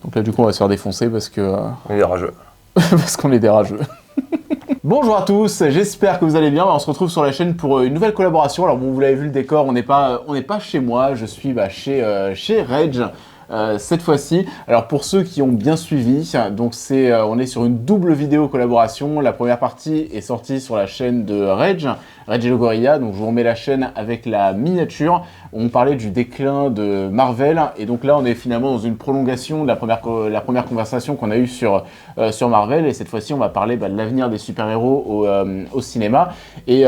Donc là, du coup, on va se faire défoncer parce que... On est rageux. parce qu'on est des rageux. Bonjour à tous, j'espère que vous allez bien. On se retrouve sur la chaîne pour une nouvelle collaboration. Alors bon, vous l'avez vu le décor, on n'est pas chez moi, je suis chez Rage. Cette fois-ci, alors pour ceux qui ont bien suivi, donc on est sur une double vidéo collaboration. La première partie est sortie sur la chaîne de Rage et le Gorilla, donc je vous remets la chaîne avec la miniature. On parlait du déclin de Marvel, et donc là on est finalement dans une prolongation de la première conversation qu'on a eue sur Marvel, et cette fois-ci on va parler de l'avenir des super-héros au cinéma, et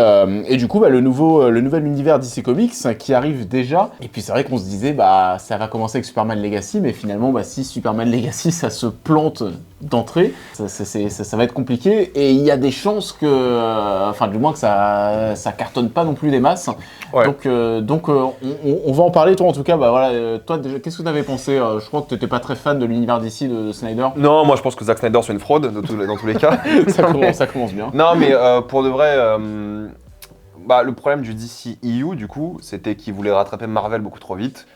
du coup le nouvel univers DC Comics qui arrive déjà. Et puis c'est vrai qu'on se disait ça va commencer avec Superman Legacy, mais finalement si Superman Legacy ça se plante d'entrée, ça va être compliqué, et il y a des chances que, enfin du moins que ça cartonne pas non plus des masses. Ouais. Donc on va en parler. Toi en tout cas, toi déjà, qu'est-ce que tu avais pensé? Je crois que tu n'étais pas très fan de l'univers d'ici de Snyder. Non, moi je pense que Zack Snyder c'est une fraude dans tous les cas. ça commence bien. Non mais pour de vrai, le problème du DCEU du coup, c'était qu'ils voulaient rattraper Marvel beaucoup trop vite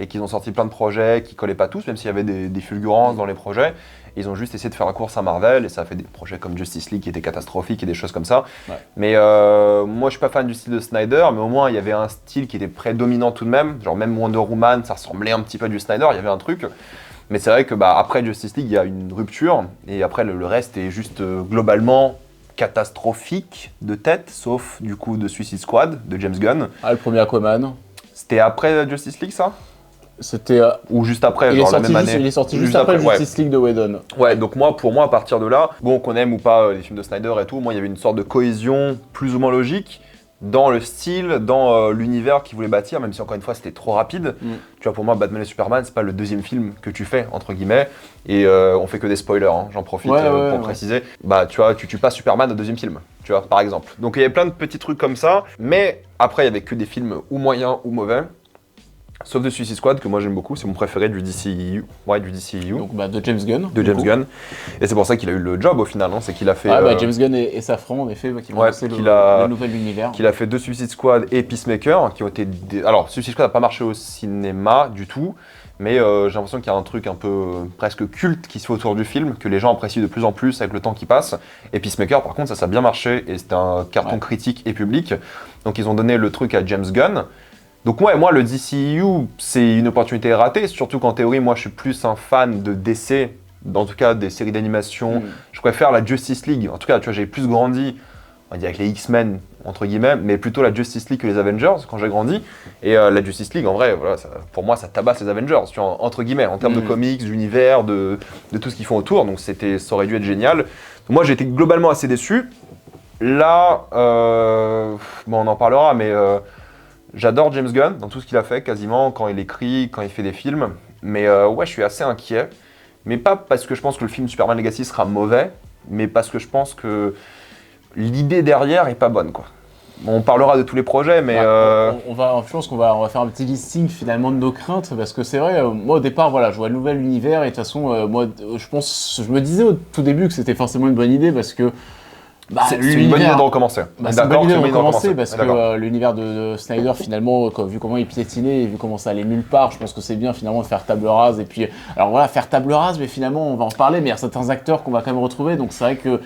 et qu'ils ont sorti plein de projets qui collaient pas tous, même s'il y avait des fulgurances dans les projets. Ils ont juste essayé de faire la course à Marvel, et ça a fait des projets comme Justice League qui étaient catastrophiques et des choses comme ça. Ouais. Mais moi je suis pas fan du style de Snyder, mais au moins il y avait un style qui était prédominant tout de même. Genre même Wonder Woman, ça ressemblait un petit peu à du Snyder, il y avait un truc. Mais c'est vrai que après Justice League, il y a une rupture, et après le reste est juste globalement catastrophique de tête, sauf du coup de Suicide Squad, de James Gunn. Ah, le premier Aquaman. C'était après Justice League ça? C'était... Ou juste après, genre la même année. Il est sorti juste après Justice League de Whedon. Ouais, donc pour moi, à partir de là, bon, qu'on aime ou pas les films de Snyder et tout, moi, il y avait une sorte de cohésion plus ou moins logique dans le style, dans l'univers qu'il voulait bâtir, même si encore une fois, c'était trop rapide. Tu vois, pour moi, Batman et Superman, c'est pas le deuxième film que tu fais, entre guillemets, et on fait que des spoilers, hein, j'en profite pour préciser. Tu vois, tu tues pas Superman au deuxième film, tu vois, par exemple. Donc il y avait plein de petits trucs comme ça, mais après, il y avait que des films ou moyens ou mauvais. Sauf de Suicide Squad, que moi j'aime beaucoup, c'est mon préféré du DCEU. Ouais, du DCEU. Donc de James Gunn. De James Gunn. Et c'est pour ça qu'il a eu le job au final, hein. C'est qu'il a fait... James Gunn et Safran, en effet, qui vont lancer le nouvel univers. Qu'il a fait 2 Suicide Squad et Peacemaker, qui ont été... Alors, Suicide Squad n'a pas marché au cinéma du tout, mais j'ai l'impression qu'il y a un truc un peu presque culte qui se fait autour du film, que les gens apprécient de plus en plus avec le temps qui passe. Et Peacemaker, par contre, ça a bien marché, et c'était un carton critique et public. Donc ils ont donné le truc à James Gunn. Donc moi, le DCEU, c'est une opportunité ratée, surtout qu'en théorie, moi, je suis plus un fan de DC, en tout cas des séries d'animation. Je préfère la Justice League. En tout cas, tu vois, j'ai plus grandi, on va dire avec les X-Men, entre guillemets, mais plutôt la Justice League que les Avengers, quand j'ai grandi. Et la Justice League, en vrai, voilà, pour moi, ça tabasse les Avengers, tu vois, entre guillemets, en termes de comics, d'univers, de tout ce qu'ils font autour. Donc ça aurait dû être génial. Donc, moi, j'ai été globalement assez déçu. Là, on en parlera, mais... J'adore James Gunn dans tout ce qu'il a fait, quasiment, quand il écrit, quand il fait des films. Mais je suis assez inquiet. Mais pas parce que je pense que le film Superman Legacy sera mauvais, mais parce que je pense que l'idée derrière est pas bonne, quoi. Bon, on parlera de tous les projets, mais... Je pense qu'on va faire un petit listing finalement de nos craintes, parce que c'est vrai, moi au départ, je vois le nouvel univers, et de toute façon, moi, je me disais au tout début que c'était forcément une bonne idée, parce que c'est une bonne idée de recommencer. C'est une bonne idée de recommencer parce que l'univers de Snyder, finalement, vu comment il piétinait et vu comment ça allait nulle part, je pense que c'est bien finalement de faire table rase. Et puis, alors voilà, faire table rase, mais finalement, on va en reparler, mais il y a certains acteurs qu'on va quand même retrouver, donc c'est vrai que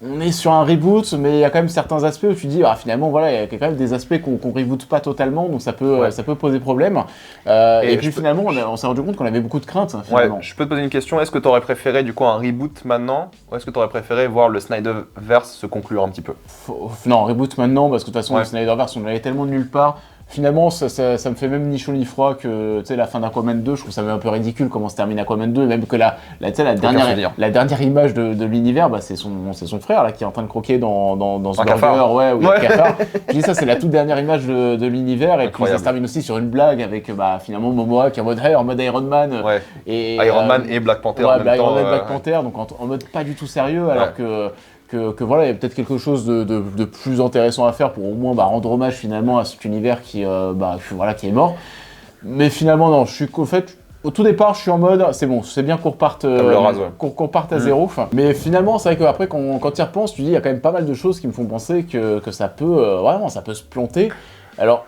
on est sur un reboot, mais il y a quand même certains aspects où tu dis, finalement, voilà, il y a quand même des aspects qu'on reboot pas totalement, donc ça peut poser problème. Et puis finalement, on s'est rendu compte qu'on avait beaucoup de craintes. Finalement. Je peux te poser une question. Est-ce que tu aurais préféré du coup un reboot maintenant, ou est-ce que tu aurais préféré voir le Snyderverse se conclure un petit peu? Non, reboot maintenant, parce que de toute façon, le Snyderverse, on allait tellement de nulle part. Finalement, ça me fait même ni chaud ni froid que la fin d'Aquaman 2, je trouve ça un peu ridicule comment se termine Aquaman 2, et même que la dernière image de l'univers, c'est son frère là, qui est en train de croquer dans ce burger, ou un cafard. Je dis ça, c'est la toute dernière image de l'univers, et puis ça se termine aussi sur une blague avec finalement Momoa qui est en mode Iron Man. Et Iron Man et Black Panther en même temps. Iron Man et Black Panther, donc en mode pas du tout sérieux, alors que voilà, il y a peut-être quelque chose de plus intéressant à faire pour au moins rendre hommage finalement à cet univers qui est mort. Mais finalement, non, au tout départ, je suis en mode, c'est bon, c'est bien qu'on reparte à zéro. Mais finalement, c'est vrai qu'après, quand tu y repenses, tu dis, il y a quand même pas mal de choses qui me font penser que ça peut se planter. Alors,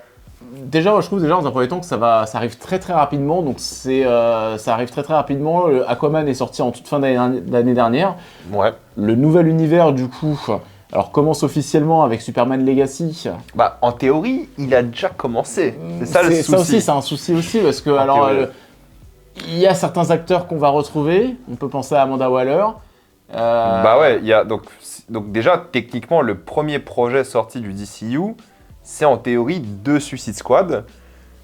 Déjà, moi, je trouve déjà dans un premier temps que ça arrive très très rapidement. Donc ça arrive très très rapidement. Aquaman est sorti en toute fin d'année dernière. Ouais. Le nouvel univers, du coup, alors commence officiellement avec Superman Legacy. Bah, en théorie, il a déjà commencé. C'est ça le souci. Ça aussi, c'est un souci aussi parce que il y a certains acteurs qu'on va retrouver. On peut penser à Amanda Waller. Bah ouais, il y a donc déjà techniquement le premier projet sorti du DCU, c'est en théorie de Suicide Squad,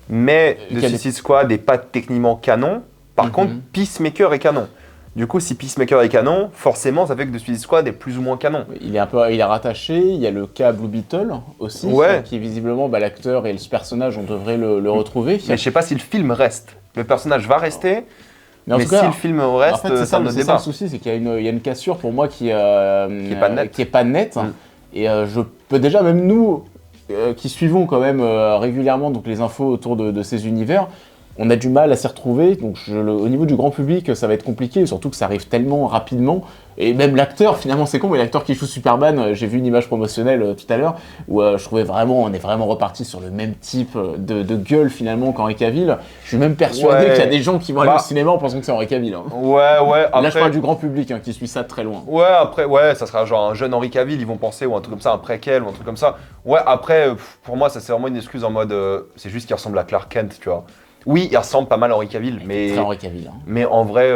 mais de Suicide Squad n'est pas techniquement canon. Par contre, Peacemaker est canon. Du coup, si Peacemaker est canon, forcément, ça fait que The Suicide Squad est plus ou moins canon. Il est rattaché. Il y a le cas Blue Beetle aussi, qui visiblement, l'acteur et le personnage, on devrait le retrouver. Mais je sais pas si le film reste. Le personnage va rester. Mais en tout cas, si le film reste, en fait, c'est un autre débat. Le souci, c'est qu'il y a une cassure pour moi qui est pas nette. Et je peux déjà, même nous, qui suivons quand même régulièrement donc, les infos autour de ces univers, on a du mal à s'y retrouver. Donc au niveau du grand public, ça va être compliqué, surtout que ça arrive tellement rapidement. Et même l'acteur, finalement, c'est con, mais l'acteur qui joue Superman, j'ai vu une image promotionnelle tout à l'heure, où je trouvais vraiment, on est vraiment reparti sur le même type de gueule finalement qu'Henry Cavill. Je suis même persuadé qu'il y a des gens qui vont aller au cinéma en pensant que c'est Henry Cavill. Hein. Ouais. Après... Là, je parle du grand public qui suit ça de très loin. Ouais, après, ça sera genre un jeune Henry Cavill, ils vont penser, ou un truc comme ça, un préquel, ou un truc comme ça. Ouais, après, pour moi, ça c'est vraiment une excuse en mode, c'est juste qu'il ressemble à Clark Kent, tu vois. Oui, il ressemble pas mal à Henry Cavill, mais. Très Henry Cavill. Hein. Mais en vrai,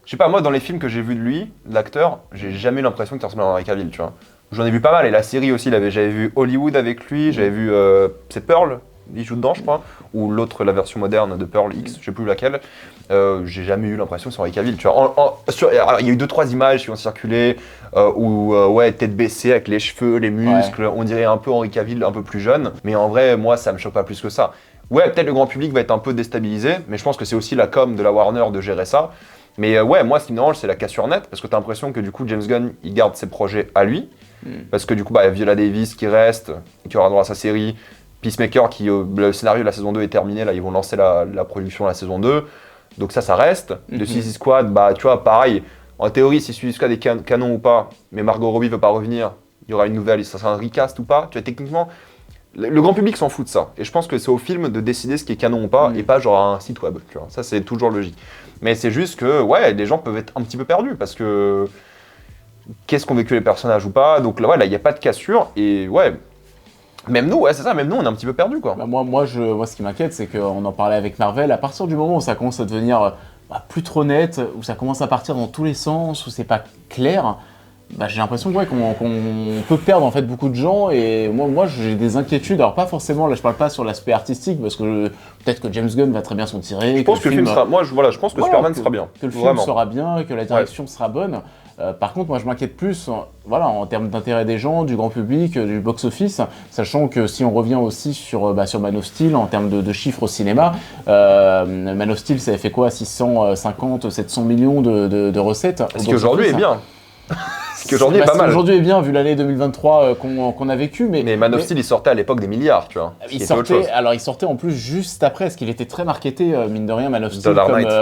je sais pas, moi dans les films que j'ai vus de lui, l'acteur, j'ai jamais eu l'impression qu'il ressemble à Henry Cavill, tu vois. J'en ai vu pas mal, et la série aussi, j'avais vu Hollywood avec lui, j'avais vu. C'est Pearl, il joue dedans, je crois, ou l'autre, la version moderne de Pearl X, je sais plus laquelle. J'ai jamais eu l'impression que c'est Henry Cavill, tu vois. Alors, il y a eu 2-3 images qui ont circulé, où, tête baissée, avec les cheveux, les muscles, on dirait un peu Henry Cavill, un peu plus jeune, mais en vrai, moi, ça me choque pas plus que ça. Ouais, peut-être le grand public va être un peu déstabilisé, mais je pense que c'est aussi la com de la Warner de gérer ça. Mais moi, ce qui me dérange, c'est la cassure nette, parce que t'as l'impression que du coup, James Gunn, il garde ses projets à lui, parce que du coup, Viola Davis qui reste, qui aura droit à sa série, Peacemaker, le scénario de la saison 2 est terminé, là, ils vont lancer la production de la saison 2, donc ça reste. De Suicide Squad, tu vois, pareil, en théorie, si Suicide Squad est canon ou pas, mais Margot Robbie veut pas revenir, il y aura une nouvelle, ça sera un recast ou pas, tu vois, techniquement... Le grand public s'en fout de ça, et je pense que c'est au film de décider ce qui est canon ou pas, et pas genre un site web, tu vois. Ça c'est toujours logique. Mais c'est juste que, les gens peuvent être un petit peu perdus, parce que qu'est-ce qu'ont vécu les personnages ou pas, donc là, il n'y a pas de cassure, et même nous, c'est ça, même nous on est un petit peu perdus, quoi. Moi, ce qui m'inquiète, c'est qu'on en parlait avec Marvel, à partir du moment où ça commence à devenir plus trop net, où ça commence à partir dans tous les sens, où c'est pas clair... j'ai l'impression qu'on peut perdre en fait beaucoup de gens, et moi j'ai des inquiétudes, alors pas forcément, là je parle pas sur l'aspect artistique parce que peut-être que James Gunn va très bien s'en tirer. Je pense que le film sera, je pense que Superman sera bien. Que le film sera bien, que la direction sera bonne. Par contre, moi je m'inquiète plus en termes d'intérêt des gens, du grand public, du box-office, sachant que si on revient aussi sur Man of Steel en termes de chiffres au cinéma, Man of Steel ça avait fait quoi, 650, 700 millions de recettes. Ce qui aujourd'hui est bien. Ce qui aujourd'hui est pas mal. Aujourd'hui est bien vu l'année 2023 qu'on a vécu, mais Man of Steel il sortait à l'époque des milliards, tu vois. Il sortait en plus juste après, parce qu'il était très marketé mine de rien, Man of Steel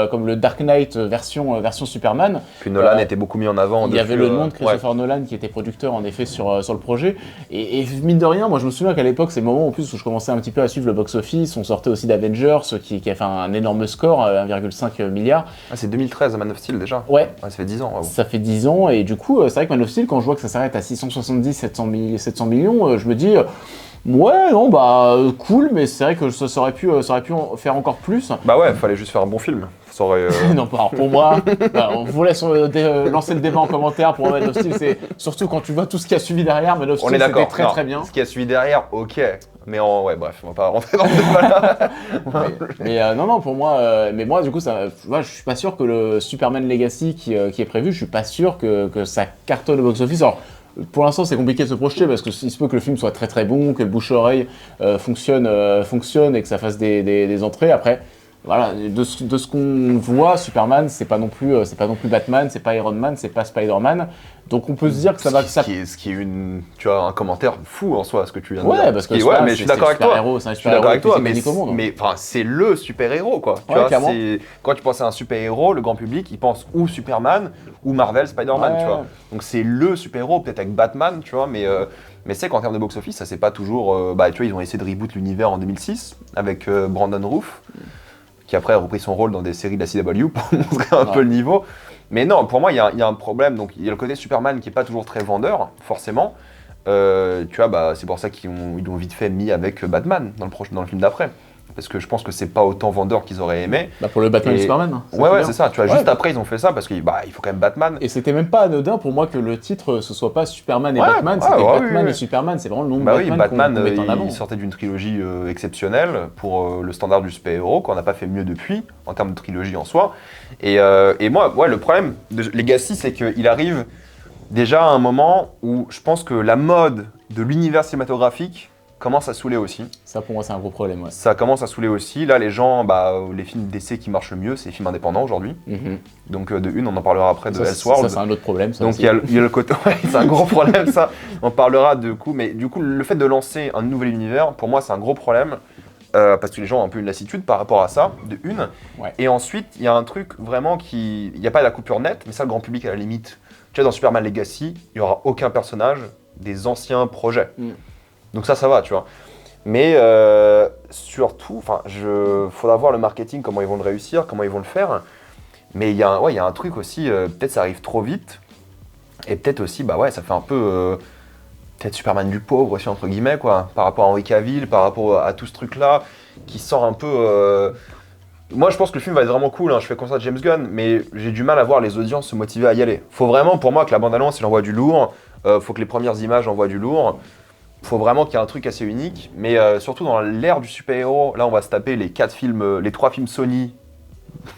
comme le Dark Knight version Superman. Puis Nolan était beaucoup mis en avant. Il y avait le nom de Christopher Nolan qui était producteur en effet sur le projet. Et mine de rien, moi je me souviens qu'à l'époque, c'est le moment en plus où je commençais un petit peu à suivre le box-office. On sortait aussi d'Avengers qui a fait un énorme score, 1,5 milliard. Ah, c'est 2013 Man of Steel déjà. Ouais. Ça fait 10 ans. Ouais. Ça fait 10 ans, et du coup, c'est vrai que Man of Steel, quand je vois que ça s'arrête à 670, 700 millions, je me dis, cool, mais c'est vrai que ça aurait pu faire encore plus. Fallait juste faire un bon film. Ça aurait, Non, alors pour moi, on vous laisse lancer le débat en commentaire pour Man of Steel. C'est surtout quand tu vois tout ce qui a suivi derrière, Man of Steel, c'était très très bien. Ce qui a suivi derrière, ok. Mais bref, on va pas rentrer dans ce débat-là. Non, pour moi, mais moi, du coup, je suis pas sûr que le Superman Legacy qui est prévu, je suis pas sûr que ça cartonne au box-office. Alors, pour l'instant, c'est compliqué de se projeter parce qu'il se peut que le film soit très très bon, que le bouche-oreille fonctionne et que ça fasse des entrées. Après, voilà, de ce qu'on voit, Superman, c'est pas non plus Batman, c'est pas Iron Man, c'est pas Spider-Man. Donc on peut se dire que ça va... Ce qui est tu vois, un commentaire fou en soi, ce que tu viens de dire. Ouais, parce que Superman, mais je suis d'accord avec toi. C'est un super-héros le plus iconique au monde. Mais enfin, c'est le super-héros, quoi. Tu Ouais, vois, clairement. quand tu penses à un super-héros, le grand public, il pense ou Superman ou Marvel, Spider-Man, Ouais. tu vois. Donc c'est le super-héros, peut-être avec Batman, tu vois, mais c'est qu'en termes de box-office, ça c'est pas toujours... tu vois, ils ont essayé de reboot l'univers en 2006 avec Brandon Routh, qui après a repris son rôle dans des séries de la CW pour montrer un peu le niveau. Mais non, pour moi, il y a un problème. Donc, il y a le côté Superman qui n'est pas toujours très vendeur, forcément. Tu vois, c'est pour ça qu'ils l'ont vite fait mis avec Batman dans le film d'après. Parce que je pense que c'est pas autant vendeur qu'ils auraient aimé. Pour le Batman et Superman. Ouais, c'est ça. Tu vois, juste après, ils ont fait ça parce qu'il faut quand même Batman. Et c'était même pas anodin pour moi que le titre ce soit pas Superman et Batman, c'était Batman et Superman, c'est vraiment le nom de Batman qu'on met en avant. Il sortait d'une trilogie exceptionnelle pour le standard du super-héros, qu'on n'a pas fait mieux depuis, en termes de trilogie en soi. Et moi, le problème de Legacy, c'est qu'il arrive déjà à un moment où je pense que la mode de l'univers cinématographique commence à saouler aussi. Ça, pour moi, c'est un gros problème, ouais. Ça commence à saouler aussi. Là, les gens, les films d'essai qui marchent le mieux, c'est les films indépendants aujourd'hui. Donc, on en parlera après de Elseworld. Ça, c'est un autre problème, ça. Donc, il y a le côté... Ouais, c'est un gros problème, ça. On parlera de coup. Mais du coup, le fait de lancer un nouvel univers, pour moi, c'est un gros problème. Parce que les gens ont un peu une lassitude par rapport à ça, de une. Ouais. Et ensuite, il y a un truc vraiment qui... Il n'y a pas la coupure nette, mais ça, le grand public, à la limite. Tu vois, dans Superman Legacy, il n'y aura aucun personnage des anciens projets. Donc ça va, tu vois. Mais surtout, faudra voir le marketing, comment ils vont le réussir, comment ils vont le faire. Mais il y a un truc aussi, peut-être ça arrive trop vite. Et peut-être aussi, ça fait un peu... peut-être Superman du pauvre aussi, entre guillemets, quoi. Par rapport à Henry Cavill, par rapport à tout ce truc-là, qui sort un peu... Moi, je pense que le film va être vraiment cool, hein. Je fais confiance à James Gunn, mais j'ai du mal à voir les audiences se motiver à y aller. Faut vraiment, pour moi, que la bande-annonce, il envoie du lourd. Faut que les premières images envoient du lourd. Faut vraiment qu'il y ait un truc assez unique, mais surtout dans l'ère du super-héros, là on va se taper les 3 films Sony,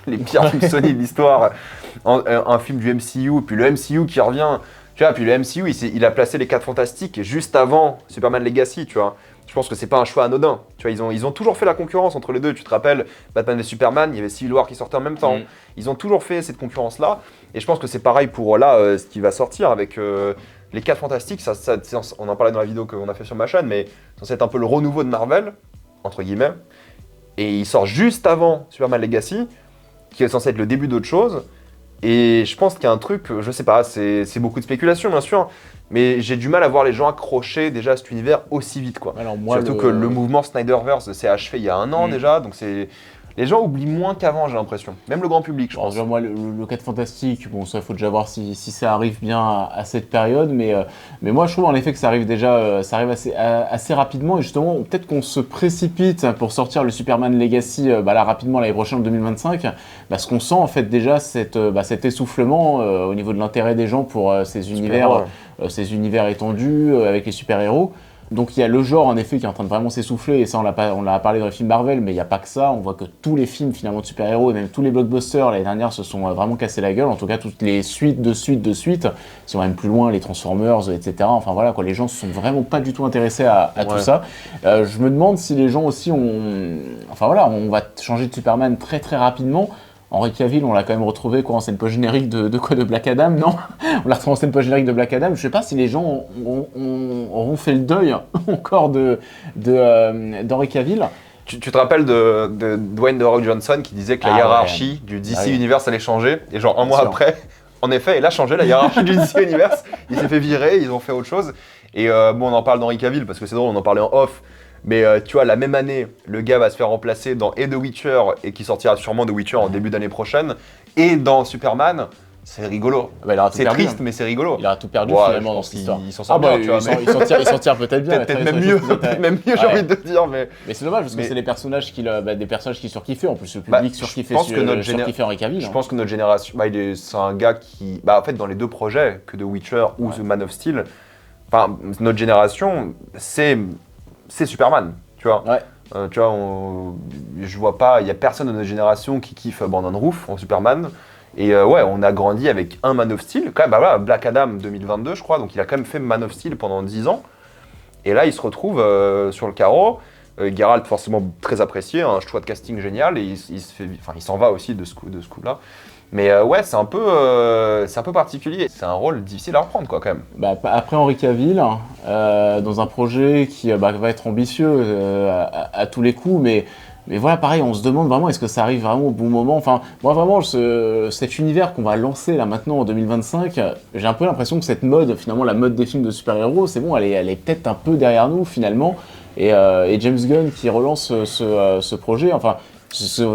les pires films Sony de l'histoire, un film du MCU, puis le MCU qui revient, tu vois, puis le MCU il a placé les 4 Fantastiques juste avant Superman Legacy, tu vois. Je pense que c'est pas un choix anodin, tu vois, ils ont toujours fait la concurrence entre les deux, tu te rappelles, Batman et Superman, il y avait Civil War qui sortait en même temps, ils ont toujours fait cette concurrence-là, et je pense que c'est pareil pour ce qui va sortir avec... les 4 Fantastiques, on en parlait dans la vidéo qu'on a fait sur ma chaîne, mais c'est censé être un peu le renouveau de Marvel, entre guillemets. Et il sort juste avant Superman Legacy, qui est censé être le début d'autre chose. Et je pense qu'il y a un truc, je sais pas, c'est beaucoup de spéculation bien sûr, mais j'ai du mal à voir les gens accrocher déjà à cet univers aussi vite, quoi. Alors moi, surtout que le mouvement Snyderverse s'est achevé il y a un an déjà, donc c'est... Les gens oublient moins qu'avant, j'ai l'impression. Même le grand public, je pense. Déjà, moi, le 4 Fantastique, bon, ça, il faut déjà voir si ça arrive bien à cette période. Mais moi, je trouve en effet que ça arrive déjà assez rapidement. Et justement, peut-être qu'on se précipite pour sortir le Superman Legacy là, rapidement l'année prochaine, en 2025. Parce qu'on sent en fait déjà cet essoufflement au niveau de l'intérêt des gens pour ces univers étendus avec les super-héros. Donc il y a le genre en effet qui est en train de vraiment s'essouffler, et ça on l'a parlé dans les films Marvel, mais il n'y a pas que ça, on voit que tous les films finalement de super-héros et même tous les blockbusters l'année dernière se sont vraiment cassés la gueule, en tout cas toutes les suites, si on va même plus loin, les Transformers, etc. Enfin voilà quoi, les gens se sont vraiment pas du tout intéressés à tout ça. Je me demande si les gens aussi on va changer de Superman très très rapidement. Henry Cavill, on l'a quand même retrouvé en scène post-générique de Black Adam, non? On l'a retrouvé en scène post-générique de Black Adam. Je sais pas si les gens auront fait le deuil encore d'Henry Cavill. Tu te rappelles de Dwayne The Rock Johnson qui disait que la hiérarchie du DC Universe allait changer, et genre un mois après, en effet, il a changé la hiérarchie du DC Universe, il s'est fait virer, ils ont fait autre chose. Et on en parle d'Henry Cavill parce que c'est drôle, on en parlait en off. Mais tu vois, la même année, le gars va se faire remplacer dans The Witcher, et qui sortira sûrement The Witcher en début d'année prochaine, et dans Superman. C'est rigolo. C'est triste, mais c'est rigolo. Il a tout perdu finalement dans cette histoire. Il s'en sort bien, tu vois. Il s'en tire peut-être bien. Peut-être même mieux, j'ai envie de te dire. Mais c'est dommage parce que c'est des personnages qui surkiffaient. En plus, le public surkiffait Henry Cavill. Je pense que notre génération, c'est un gars qui, en fait, dans les 2 projets, que The Witcher ou The Man of Steel, notre génération, c'est Superman, tu vois. Tu vois, je vois pas, il y a personne de notre génération qui kiffe Brandon Routh en Superman. Et on a grandi avec un Man of Steel, quand même, Black Adam 2022 je crois, donc il a quand même fait Man of Steel pendant 10 ans. Et là il se retrouve sur le carreau, Geralt forcément très apprécié, un choix de casting génial, et il s'en va aussi de ce coup-là. Mais ouais, c'est un peu particulier. C'est un rôle difficile à reprendre, quoi, quand même. Bah, après Henri Cavill, dans un projet qui va être ambitieux à tous les coups, mais voilà, pareil, on se demande vraiment, est-ce que ça arrive vraiment au bon moment? Enfin, moi vraiment, cet univers qu'on va lancer là maintenant en 2025, j'ai un peu l'impression que cette mode, finalement la mode des films de super-héros, c'est bon, elle est peut-être un peu derrière nous finalement. Et James Gunn qui relance ce projet, enfin,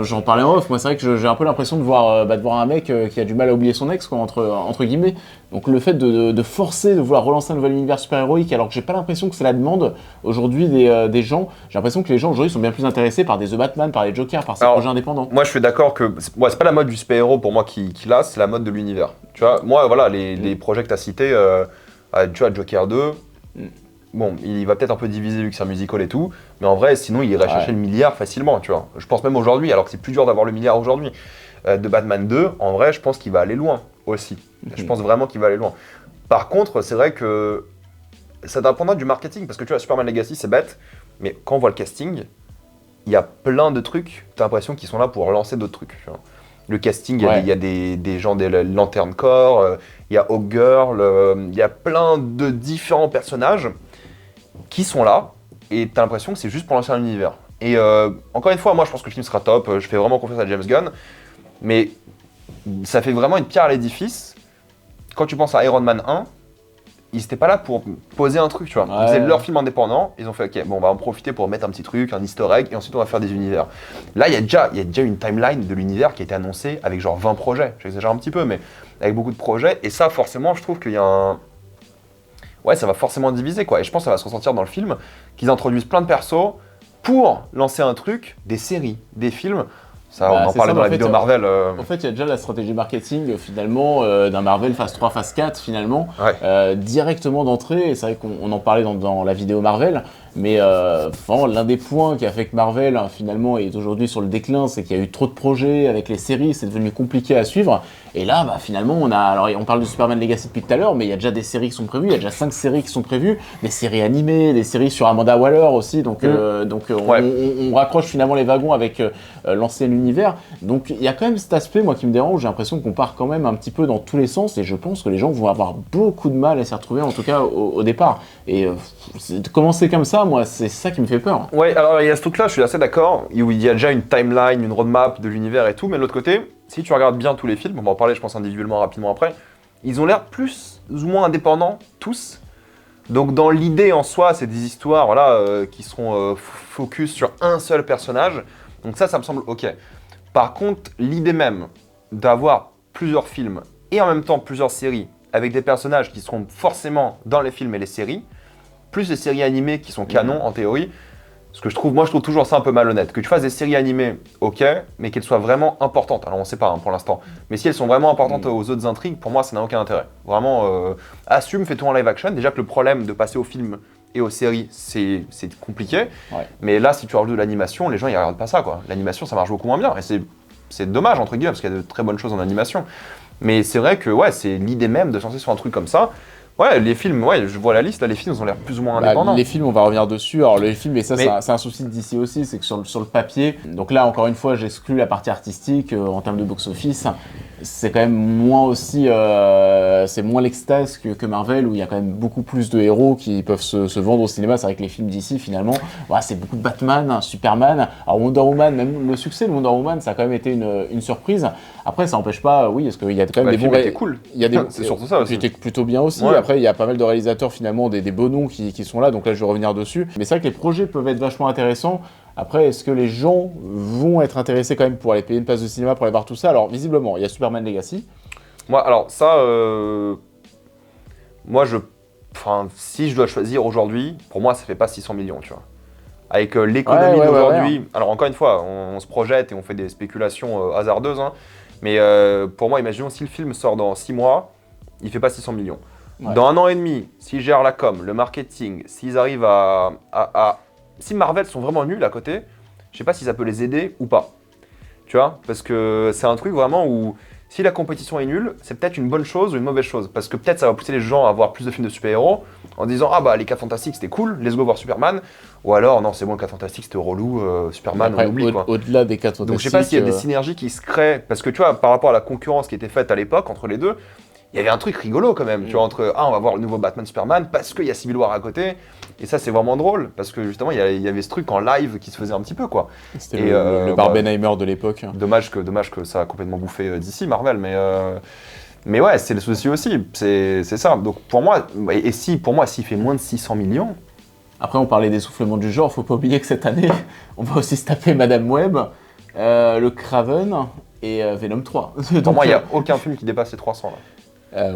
j'en parlais en off, moi c'est vrai que j'ai un peu l'impression de voir un mec qui a du mal à oublier son ex, quoi, entre guillemets. Donc le fait de forcer, de vouloir relancer un nouvel univers super-héroïque, alors que j'ai pas l'impression que c'est la demande aujourd'hui des gens, j'ai l'impression que les gens aujourd'hui sont bien plus intéressés par des The Batman, par les Jokers, par ces projets indépendants. Moi je suis d'accord que c'est pas la mode du super-héros pour moi qui l'a, c'est la mode de l'univers. Tu vois, moi voilà, les projets que tu as cités, tu vois, Joker 2, bon, il va peut-être un peu diviser vu que c'est un musical et tout, mais en vrai, sinon il irait chercher le milliard facilement, tu vois. Je pense même aujourd'hui, alors que c'est plus dur d'avoir le milliard aujourd'hui, de Batman 2, en vrai, je pense qu'il va aller loin aussi. Je pense vraiment qu'il va aller loin. Par contre, c'est vrai que ça dépendra du marketing, parce que tu vois, Superman Legacy, c'est bête, mais quand on voit le casting, il y a plein de trucs, t'as l'impression qu'ils sont là pour lancer d'autres trucs, tu vois. Le casting, il y a des gens des Lantern Corps, il y a Hawkgirl, il y a plein de différents personnages qui sont là, et t'as l'impression que c'est juste pour lancer un univers. Et encore une fois, moi je pense que le film sera top, je fais vraiment confiance à James Gunn, mais ça fait vraiment une pierre à l'édifice. Quand tu penses à Iron Man 1, ils étaient pas là pour poser un truc, tu vois. Ils faisaient leur film indépendant, ils ont fait ok, bon on va en profiter pour mettre un petit truc, un easter egg, et ensuite on va faire des univers. Là, il y a déjà une timeline de l'univers qui a été annoncée avec genre 20 projets, j'exagère un petit peu, mais avec beaucoup de projets, et ça forcément je trouve qu'il y a un... Ouais, ça va forcément diviser, quoi. Et je pense que ça va se ressentir dans le film, qu'ils introduisent plein de persos pour lancer un truc, des séries, des films. Ça, on en parlait dans la vidéo Marvel. En fait, il y a déjà la stratégie marketing, finalement, d'un Marvel phase 3, phase 4, finalement, directement d'entrée. Et c'est vrai qu'on en parlait dans la vidéo Marvel. Mais vraiment, l'un des points qui a fait que Marvel, finalement, est aujourd'hui sur le déclin, c'est qu'il y a eu trop de projets avec les séries, c'est devenu compliqué à suivre. Et là, finalement, on parle de Superman Legacy depuis tout à l'heure, mais il y a déjà des séries qui sont prévues, il y a déjà 5 séries qui sont prévues, des séries animées, des séries sur Amanda Waller aussi, on raccroche finalement les wagons avec l'ancien univers. Donc il y a quand même cet aspect, moi, qui me dérange, j'ai l'impression qu'on part quand même un petit peu dans tous les sens, et je pense que les gens vont avoir beaucoup de mal à s'y retrouver, en tout cas au départ. Et de commencer comme ça, moi, c'est ça qui me fait peur. Ouais, alors il y a ce truc-là, je suis assez d'accord, où il y a déjà une timeline, une roadmap de l'univers et tout, mais de l'autre côté, si tu regardes bien tous les films, on va en parler je pense individuellement rapidement après, ils ont l'air plus ou moins indépendants, tous. Donc dans l'idée en soi, c'est des histoires qui seront focus sur un seul personnage, donc ça me semble ok. Par contre, l'idée même d'avoir plusieurs films et en même temps plusieurs séries, avec des personnages qui seront forcément dans les films et les séries, plus les séries animées qui sont canons en théorie, ce que je trouve toujours ça un peu malhonnête. Que tu fasses des séries animées, ok, mais qu'elles soient vraiment importantes. Alors on sait pas pour l'instant. Mais si elles sont vraiment importantes aux autres intrigues, pour moi ça n'a aucun intérêt. Vraiment, assume, fais tout en live action. Déjà que le problème de passer aux films et aux séries, c'est compliqué. Ouais. Mais là, si tu rajoutes de l'animation, les gens ils regardent pas ça, quoi. L'animation ça marche beaucoup moins bien. Et c'est dommage, entre guillemets, parce qu'il y a de très bonnes choses en animation. Mais c'est vrai que c'est l'idée même de se lancer sur un truc comme ça. Ouais, les films, je vois la liste, là, les films, ils ont l'air plus ou moins indépendants. Les films, on va revenir dessus. Alors, les films, et ça, c'est un souci d'ici aussi, c'est que sur le papier, donc là, encore une fois, j'exclus la partie artistique, en termes de box-office, c'est quand même moins aussi, c'est moins l'extase que Marvel, où il y a quand même beaucoup plus de héros qui peuvent se vendre au cinéma. C'est vrai que les films d'ici, finalement, c'est beaucoup de Batman, Superman. Alors, Wonder Woman, même le succès de Wonder Woman, ça a quand même été une surprise. Après, ça n'empêche pas, parce qu'il y a quand même des bons... cool. C'est surtout ça aussi. Qui était plutôt bien aussi. Ouais. Après, il y a pas mal de réalisateurs, finalement, des beaux noms qui sont là, donc là, je vais revenir dessus. Mais c'est vrai que les projets peuvent être vachement intéressants. Après, est-ce que les gens vont être intéressés quand même pour aller payer une place de cinéma, pour aller voir tout ça? Alors, visiblement, il y a Superman Legacy. Moi, alors ça, si je dois choisir aujourd'hui, pour moi, ça fait pas 600 millions, tu vois. Avec l'économie d'aujourd'hui, alors encore une fois, on se projette et on fait des spéculations hasardeuses, hein, mais pour moi, imaginons si le film sort dans 6 mois, il fait pas 600 millions. Ouais. Dans 1 an et demi, s'ils gèrent la com, le marketing, s'ils arrivent si Marvel sont vraiment nuls à côté, je sais pas si ça peut les aider ou pas. Tu vois, parce que c'est un truc vraiment où si la compétition est nulle, c'est peut-être une bonne chose ou une mauvaise chose. Parce que peut-être ça va pousser les gens à voir plus de films de super-héros en disant ah bah les 4 Fantastiques c'était cool, let's go voir Superman. Ou alors non c'est bon, le 4 Fantastiques c'était relou, Superman Après, on oublie quoi. Au-delà des 4 Donc je sais pas s'il y a des synergies qui se créent, parce que tu vois, par rapport à la concurrence qui était faite à l'époque entre les deux, il y avait un truc rigolo quand même, tu vois, entre on va voir le nouveau Batman Superman parce qu'il y a Civil War à côté, et ça c'est vraiment drôle, parce que justement il y avait ce truc en live qui se faisait un petit peu quoi. C'était le Barbenheimer de l'époque. Dommage que ça a complètement bouffé d'ici Marvel, mais ouais, c'est le souci aussi, c'est ça. Donc pour moi, s'il fait moins de 600 millions. Après, on parlait d'essoufflement du genre, faut pas oublier que cette année, on va aussi se taper Madame Web, le Craven et Venom 3. Pour moi, il n'y a aucun film qui dépasse les 300 là.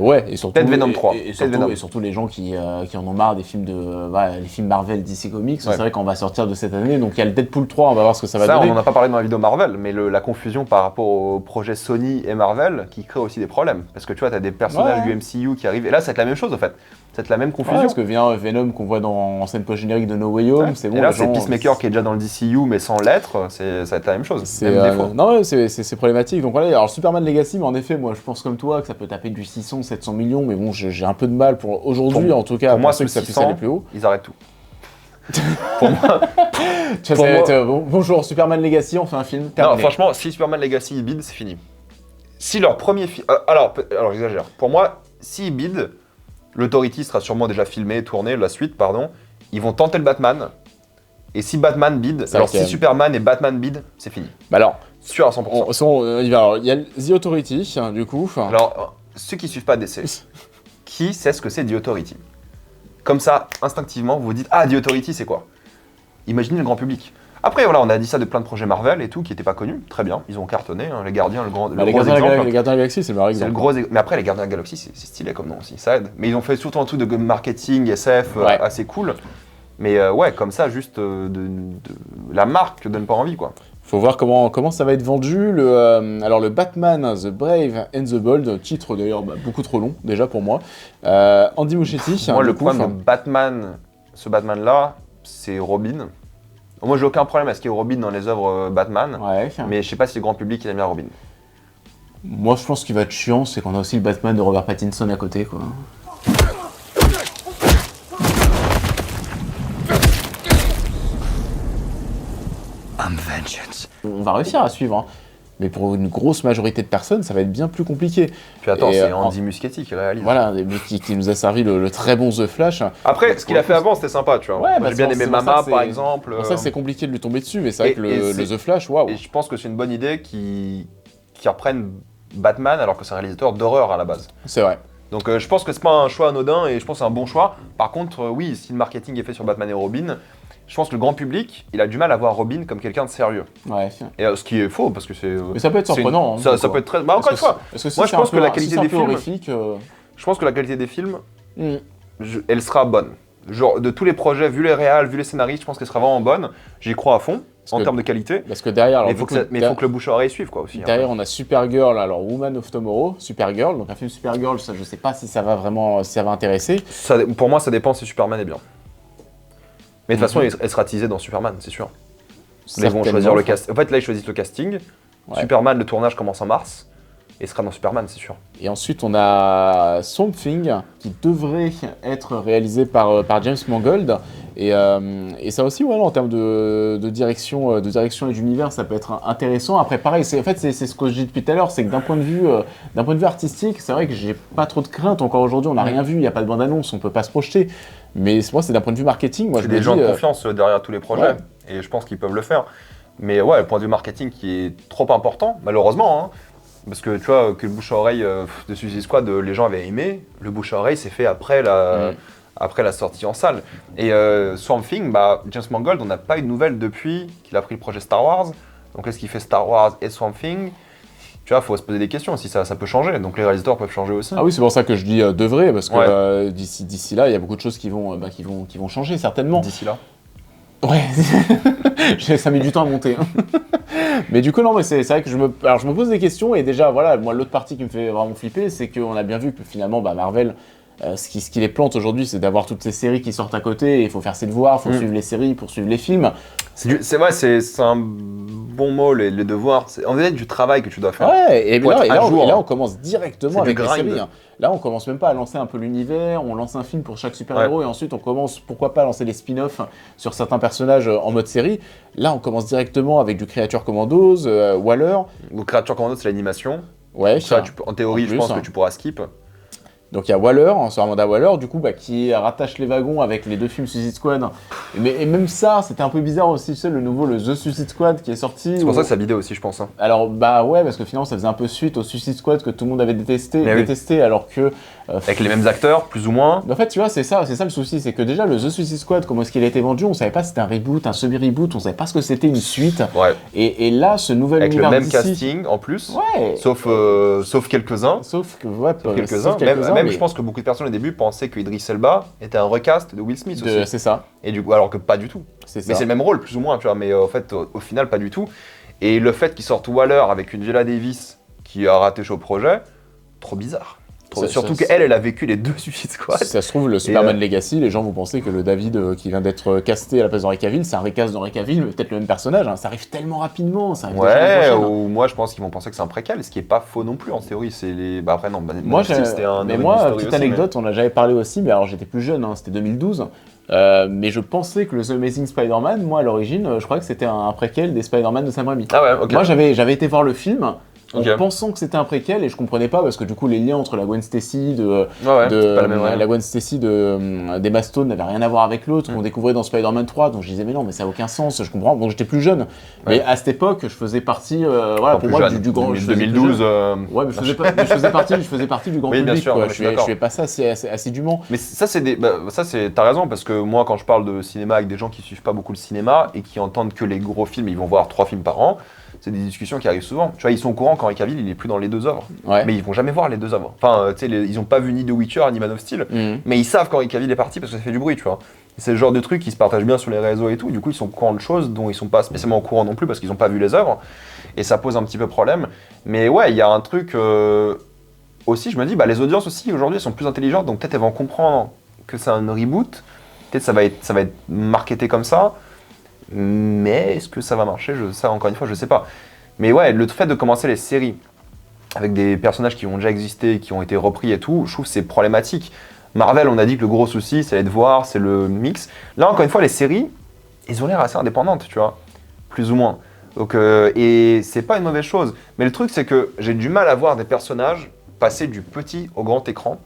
Ouais, et surtout, peut-être Venom 3. Et surtout les gens qui en ont marre des films les films Marvel, DC Comics, c'est vrai qu'on va sortir de cette année, donc il y a le Deadpool 3, on va voir ce que ça va donner. On n'en a pas parlé dans la vidéo Marvel, mais la confusion par rapport au projet Sony et Marvel qui crée aussi des problèmes. Parce que tu vois, tu as des personnages du MCU qui arrivent, et là ça va être la même chose en fait. Ça va être la même confusion. Parce que vient Venom qu'on voit en scène post-générique de No Way Home, c'est bon. Et là c'est Peacemaker qui est déjà dans le DCU mais sans l'être, ça va être la même chose. Non, c'est problématique. Donc voilà, alors Superman Legacy, mais en effet, moi je pense comme toi que ça peut taper du 600, 700 millions, mais bon, j'ai un peu de mal pour aujourd'hui, en tout cas, pour moi, que ça puisse aller plus haut. Ils arrêtent tout. Pour moi, bonjour, Superman Legacy, on fait un film. Terminé. Non, franchement, si Superman Legacy bide, c'est fini. Si leur premier film. Alors j'exagère. Pour moi, s'ils bident, l'Authority sera sûrement déjà filmé, tourné, la suite, pardon. Ils vont tenter le Batman. Et si Batman bide, si Superman et Batman bident, c'est fini. Bah alors, sûr à 100%. Il y a The Authority, du coup. Alors, ceux qui suivent pas DC, qui sait ce que c'est The Authority? Comme ça, instinctivement, vous vous dites ah, The Authority, c'est quoi? Imaginez le grand public. Après, voilà, on a dit ça de plein de projets Marvel et tout qui n'étaient pas connus. Très bien, ils ont cartonné. Hein, les Gardiens, le gros exemple. Les Gardiens de la Galaxie, c'est le meilleur exemple. Mais après, les Gardiens de la Galaxie, c'est stylé comme nom aussi, ça aide. Mais ils ont fait surtout un truc de marketing, SF, assez cool. Mais ouais, comme ça, juste la marque donne pas envie, quoi. Faut voir comment ça va être vendu. Alors le Batman, The Brave and the Bold, titre d'ailleurs beaucoup trop long déjà pour moi. Andy Muschietti. Moi, le problème de Batman, ce Batman-là, c'est Robin. Moi, j'ai aucun problème à ce qu'il y ait Robin dans les œuvres Batman, mais je sais pas si le grand public il aime bien Robin. Moi, je pense qu'il va être chiant, c'est qu'on a aussi le Batman de Robert Pattinson à côté, quoi. I'm vengeance. On va réussir à suivre, hein. Mais pour une grosse majorité de personnes, ça va être bien plus compliqué. Puis attends, c'est Andy Muschietti qui réalise. Voilà, qui nous a servi le très bon The Flash. Après, ce qu'il a fait avant, c'était sympa, tu vois. Ouais, j'ai bien aimé Mama, par exemple. Pour ça, c'est compliqué de lui tomber dessus, mais c'est vrai que le The Flash, waouh. Et je pense que c'est une bonne idée qu'ils reprennent Batman alors que c'est un réalisateur d'horreur à la base. C'est vrai. Donc je pense que c'est pas un choix anodin et je pense que c'est un bon choix. Par contre, oui, si le marketing est fait sur Batman et Robin, je pense que le grand public, il a du mal à voir Robin comme quelqu'un de sérieux. Ouais. Et ce qui est faux, parce que c'est... Mais ça peut être surprenant. Ça peut être très... Bah, encore une fois, moi je pense que la qualité des films... Je pense que la qualité des films, elle sera bonne. Genre, de tous les projets, vu les réals, vu les scénaristes, je pense qu'elle sera vraiment bonne. J'y crois à fond, en termes de qualité. Parce que derrière... Mais il faut que le bouche à oreille suive, quoi, aussi. Derrière, on a Supergirl, alors Woman of Tomorrow, Supergirl. Donc un film Supergirl, ça, je sais pas si ça va vraiment... si ça va intéresser. Pour moi, ça dépend si Superman est bien. Mais de toute façon, elle sera teasée dans Superman, c'est sûr. Là, ils vont choisir le casting. En fait, là, ils choisissent le casting. Ouais. Superman, le tournage commence en mars. Et sera dans Superman, c'est sûr. Et ensuite, on a Swamp Thing, qui devrait être réalisé par James Mangold. Et ça aussi, voilà, en termes de direction et d'univers, ça peut être intéressant. Après, pareil, c'est ce que je dis depuis tout à l'heure, c'est que d'un point de vue artistique, c'est vrai que j'ai pas trop de crainte. Encore aujourd'hui, on n'a rien vu, il n'y a pas de bande-annonce, on peut pas se projeter. Mais moi, c'est d'un point de vue marketing. Moi, j'ai des gens de confiance derrière tous les projets, et je pense qu'ils peuvent le faire. Mais ouais, le point de vue marketing qui est trop important, malheureusement, hein. Parce que tu vois, que le bouche à oreille de Suicide Squad, les gens avaient aimé. Le bouche à oreille s'est fait après la sortie en salle. Et Swamp Thing, James Mangold, on n'a pas eu de nouvelles depuis qu'il a pris le projet Star Wars. Donc est-ce qu'il fait Star Wars et Swamp Thing? Tu vois, il faut se poser des questions, si ça peut changer. Donc les réalisateurs peuvent changer aussi. Ah oui, c'est pour ça que je dis devrait, parce que d'ici là, il y a beaucoup de choses qui vont changer, certainement. D'ici là. Ouais, ça met du temps à monter. Hein. Mais du coup, non, mais c'est vrai que je me pose des questions et déjà, voilà, moi, l'autre partie qui me fait vraiment flipper, c'est qu'on a bien vu que finalement, Marvel Ce qui les plante aujourd'hui, c'est d'avoir toutes ces séries qui sortent à côté, et il faut faire ses devoirs, il faut suivre les séries pour suivre les films. C'est vrai, c'est un bon mot, les devoirs. En fait, du travail que tu dois faire. Ouais, et Pour être à jour, là, hein. on commence directement C'est avec du les grind. séries. Hein. Là, on commence même pas à lancer un peu l'univers, on lance un film pour chaque super-héros, et ensuite on commence, pourquoi pas, à lancer des spin-offs sur certains personnages en mode série. Là, on commence directement avec du Creature Commandos, Waller. Donc, Creature Commando, c'est l'animation. Ouais, Donc ça, en théorie, en je plus, pense hein. que tu pourras skip. Donc il y a Waller, sur Amanda Waller, du coup, qui rattache les wagons avec les 2 films Suicide Squad. Et même ça, c'était un peu bizarre aussi, tu sais, le The Suicide Squad qui est sorti. C'est pour ça que ça bidait aussi, je pense. Hein. Alors, bah ouais, parce que finalement, ça faisait un peu suite au Suicide Squad que tout le monde avait détesté, alors que... Avec les mêmes acteurs, plus ou moins. En fait, tu vois, c'est ça le souci, c'est que déjà, le The Suicide Squad, comment est-ce qu'il a été vendu, on savait pas si c'était un reboot, un semi-reboot, on savait pas ce que c'était une suite. Ouais. Et là, ce nouvel Avec le univers même DC, casting, en plus. Ouais. Sauf quelques-uns. Sauf que, ouais, Quelques-uns. Même je pense que beaucoup de personnes au début pensaient que Idris Elba était un recast de Will Smith aussi. C'est ça. Et du coup, alors que pas du tout. C'est ça. Mais c'est le même rôle, plus ou moins, tu vois. Mais en fait, au final, pas du tout. Et le fait qu'il sorte Waller avec une Viola Davis qui a raté chaud projet, trop bizarre. Surtout qu'elle a vécu les 2 Suicide Squad. Si ça se trouve, le Superman Legacy, les gens vont penser que le David qui vient d'être casté à la place d'Henry Cavill, c'est un recast d'Henry Cavill, mais peut-être le même personnage. Hein. Ça arrive tellement rapidement, ça arrive déjà l'année prochaine, hein. Ou moi je pense qu'ils vont penser que c'est un préquel, ce qui est pas faux non plus en théorie. C'est les. Bah après non, Moi, c'était un. mais moi, petite anecdote, on a jamais parlé aussi, mais alors j'étais plus jeune, hein, c'était 2012. Mais je pensais que le The Amazing Spider-Man, moi à l'origine, je croyais que c'était un préquel des Spider-Man de Sam Raimi. Ah ouais, ok. Moi j'avais été voir le film en Ok. pensant que c'était un préquel et je comprenais pas parce que du coup les liens entre la Gwen Stacy c'est pas la même la Gwen Stacy d'Emma Stone n'avaient rien à voir avec l'autre qu'on découvrait dans Spider-Man 3, donc je disais mais non mais ça a aucun sens, je comprends. Donc j'étais plus jeune, mais à cette époque je faisais partie voilà pour moi du grand 2012. Ouais, mais je faisais partie du grand Oui, bien public sûr, quoi. non, mais je suis d'accord. Je fais pas ça assidûment. Mais ça c'est t'as raison parce que moi quand je parle de cinéma avec des gens qui suivent pas beaucoup le cinéma et qui entendent que les gros films, ils vont voir 3 films par an. C'est des discussions qui arrivent souvent. Tu vois, ils sont au courant qu'Henry Cavill, il est plus dans les 2 œuvres. Ouais. Mais ils vont jamais voir les 2 œuvres. Enfin, tu sais, ils ont pas vu ni The Witcher ni Man of Steel. Mais ils savent qu'Henry Cavill est parti parce que ça fait du bruit, tu vois. Et c'est le genre de truc qui se partagent bien sur les réseaux et tout. Du coup, ils sont au courant de choses dont ils sont pas spécialement au courant non plus parce qu'ils ont pas vu les œuvres. Et ça pose un petit peu problème. Mais ouais, il y a un truc aussi, je me dis, bah, les audiences aussi, aujourd'hui, elles sont plus intelligentes. Donc peut-être elles vont comprendre que c'est un reboot. Peut-être ça va être marketé comme ça. Mais est-ce que ça va marcher? Ça, encore une fois, je sais pas. Mais ouais, le fait de commencer les séries avec des personnages qui ont déjà existé, qui ont été repris et tout, je trouve que c'est problématique. Marvel, on a dit que le gros souci, c'est de voir, c'est le mix. Là, encore une fois, les séries, ils ont l'air assez indépendantes, tu vois, plus ou moins. Donc, et c'est pas une mauvaise chose. Mais le truc, c'est que j'ai du mal à voir des personnages passer du petit au grand écran.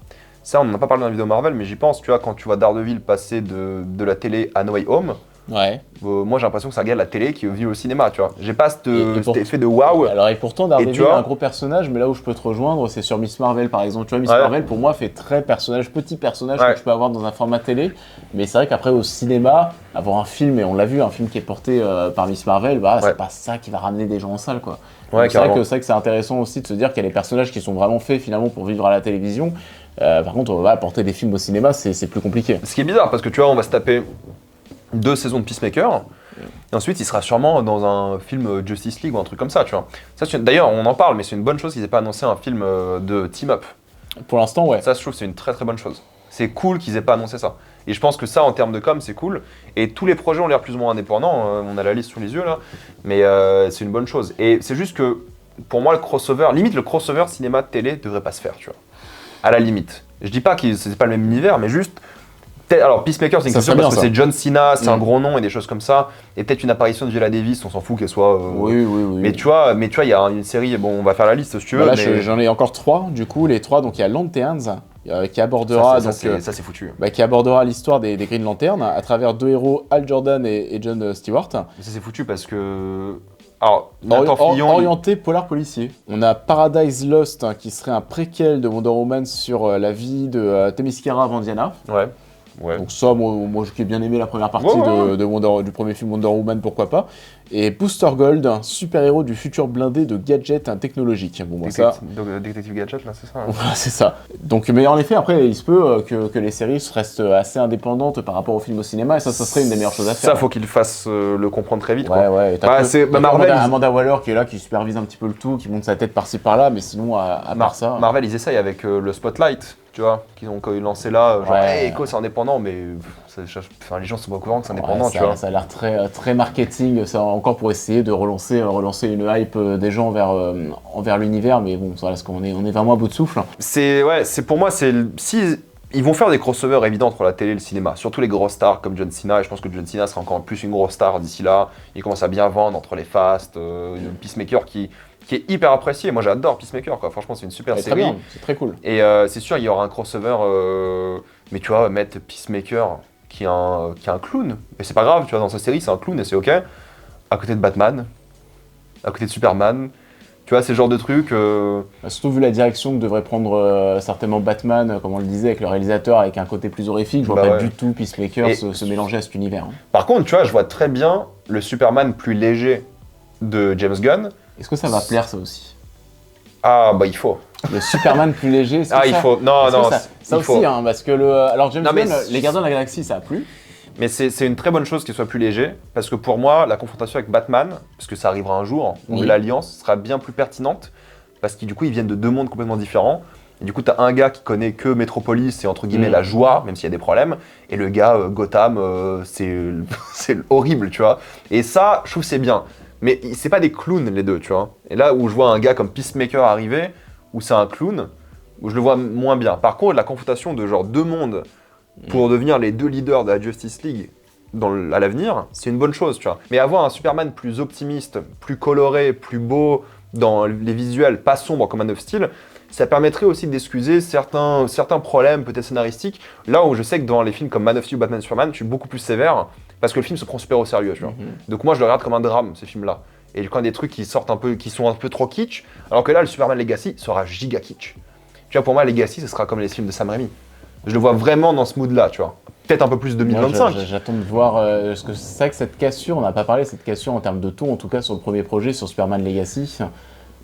Ça, on n'en a pas parlé dans la vidéo Marvel, mais j'y pense, tu vois, quand tu vois Daredevil passer de la télé à No Way Home, Ouais. moi j'ai l'impression que c'est un gars de la télé qui est venu au cinéma, tu vois. J'ai pas cet pour- effet de waouh. Alors et pourtant Et Daredevil tu vois- est un gros personnage, mais là où je peux te rejoindre, c'est sur Miss Marvel par exemple. Tu vois, Miss Ouais. Marvel pour moi fait très petit personnage Ouais. que je peux avoir dans un format télé. Mais c'est vrai qu'après au cinéma, avoir un film, et on l'a vu, un film qui est porté par Miss Marvel, bah Ouais. c'est pas ça qui va ramener des gens en salle quoi. Ouais, Donc, c'est vrai carrément. que c'est intéressant aussi de se dire qu'il y a des personnages qui sont vraiment faits finalement pour vivre à la télévision. Par contre, voilà, porter des films au cinéma, c'est plus compliqué. Ce qui est bizarre, parce que tu vois, on va se taper 2 saisons de Peacemaker, et ensuite il sera sûrement dans un film Justice League ou un truc comme ça, tu vois. Ça, d'ailleurs, on en parle, mais c'est une bonne chose qu'ils aient pas annoncé un film de team-up. Pour l'instant, ouais. Ça, je trouve que c'est une très très bonne chose. C'est cool qu'ils aient pas annoncé ça. Et je pense que ça, en termes de com, c'est cool. Et tous les projets ont l'air plus ou moins indépendants. On a la liste sous les yeux là, mais c'est une bonne chose. Et c'est juste que pour moi, le crossover cinéma-télé devrait pas se faire, tu vois. À la limite. Je dis pas que c'est pas le même univers, mais juste. Alors, Peacemaker, c'est une Ça question serait parce bien, que ça. c'est John Cena, c'est un gros nom et des choses comme ça. Et peut-être une apparition de Viola Davis, on s'en fout qu'elle soit. Oui. Mais tu vois, il y a une série. Bon, on va faire la liste si tu veux. Bah là, mais... j'en ai encore 3, du coup, les 3, donc il y a Lanterns, qui abordera ça, c'est foutu. qui abordera l'histoire des Green Lantern à travers 2 héros, Hal Jordan et John Stewart. Ça, c'est foutu parce que. Alors, Nathan Fillion. Orienté polar policier. On a Paradise Lost, qui serait un préquel de Wonder Woman sur la vie de Themyscira Vandiana. Ouais. Donc ça, moi qui ai bien aimé la première partie Ouais. du premier film Wonder Woman, pourquoi pas. Et Booster Gold, super-héros du futur blindé de gadgets technologiques. Bon, bah, ça... Détective Gadget, là, c'est ça. Voilà, c'est ça. Donc, mais en effet, après, il se peut que les séries restent assez indépendantes par rapport aux films au cinéma, et ça serait une des meilleures choses à faire. Ça, faut qu'ils fassent le comprendre très vite, ouais, quoi. Ouais, Marvel, Amanda Waller qui est là, qui supervise un petit peu le tout, qui monte sa tête par-ci par-là, mais sinon, à part ça... Marvel, ils essayent avec le Spotlight, tu vois, qu'ils ont lancé là, genre, hey, Echo, c'est indépendant, mais les gens sont pas au courant que c'est indépendant, tu vois. Ça a l'air très marketing, ça, encore pour essayer de relancer une hype des gens envers l'univers, mais bon, ça reste qu'on est vraiment à bout de souffle. Pour moi, si ils vont faire des crossovers évidents entre la télé et le cinéma, surtout les grosses stars comme John Cena, et je pense que John Cena sera encore plus une grosse star d'ici là. Il commence à bien vendre entre les Fast, Peacemaker qui est hyper apprécié. Moi j'adore Peacemaker, quoi. Franchement c'est une super série. Très bien, c'est très cool. Et c'est sûr il y aura un crossover, mais tu vois, mettre Peacemaker qui est un clown, et c'est pas grave, tu vois, dans sa série c'est un clown et c'est ok, à côté de Batman, à côté de Superman. Tu vois, c'est le genre de truc... Surtout vu la direction que devrait prendre certainement Batman, comme on le disait, avec le réalisateur, avec un côté plus horrifique, je vois pas du tout Peacemaker se mélanger à cet univers. Par contre, tu vois, je vois très bien le Superman plus léger de James Gunn. Est-ce que ça va plaire, ça aussi? Ah, bah il faut. Le Superman plus léger, c'est ça? Ah, il faut. Non, ça aussi, hein, parce que alors James Gunn, les Gardiens de la Galaxie, ça a plu. Mais c'est une très bonne chose qu'il soit plus léger, parce que pour moi, la confrontation avec Batman, parce que ça arrivera un jour, où l'alliance sera bien plus pertinente, parce que du coup, ils viennent de deux mondes complètement différents. Et du coup, t'as un gars qui connaît que Metropolis et entre guillemets la joie, même s'il y a des problèmes, et le gars Gotham, c'est horrible, tu vois. Et ça, je trouve c'est bien. Mais c'est pas des clowns les deux, tu vois. Et là où je vois un gars comme Peacemaker arriver, où c'est un clown, où je le vois moins bien. Par contre, la confrontation de genre deux mondes pour devenir les deux leaders de la Justice League à l'avenir, c'est une bonne chose, tu vois. Mais avoir un Superman plus optimiste, plus coloré, plus beau dans les visuels, pas sombre comme Man of Steel, ça permettrait aussi d'excuser certains problèmes peut-être scénaristiques, là où je sais que dans les films comme Man of Steel, Batman, Superman, je suis beaucoup plus sévère, parce que le film se prend super au sérieux, tu vois. Donc moi je le regarde comme un drame, ces films-là. Et quand il y a des trucs qui sont un peu trop kitsch, alors que là, le Superman Legacy sera giga kitsch. Tu vois, pour moi, Legacy, ce sera comme les films de Sam Raimi. Je le vois vraiment dans ce mood-là, tu vois. Peut-être un peu plus 2025. J'attends de voir ce que c'est vrai que cette cassure, on n'a pas parlé de cette cassure en termes de ton, en tout cas sur le premier projet, sur Superman Legacy.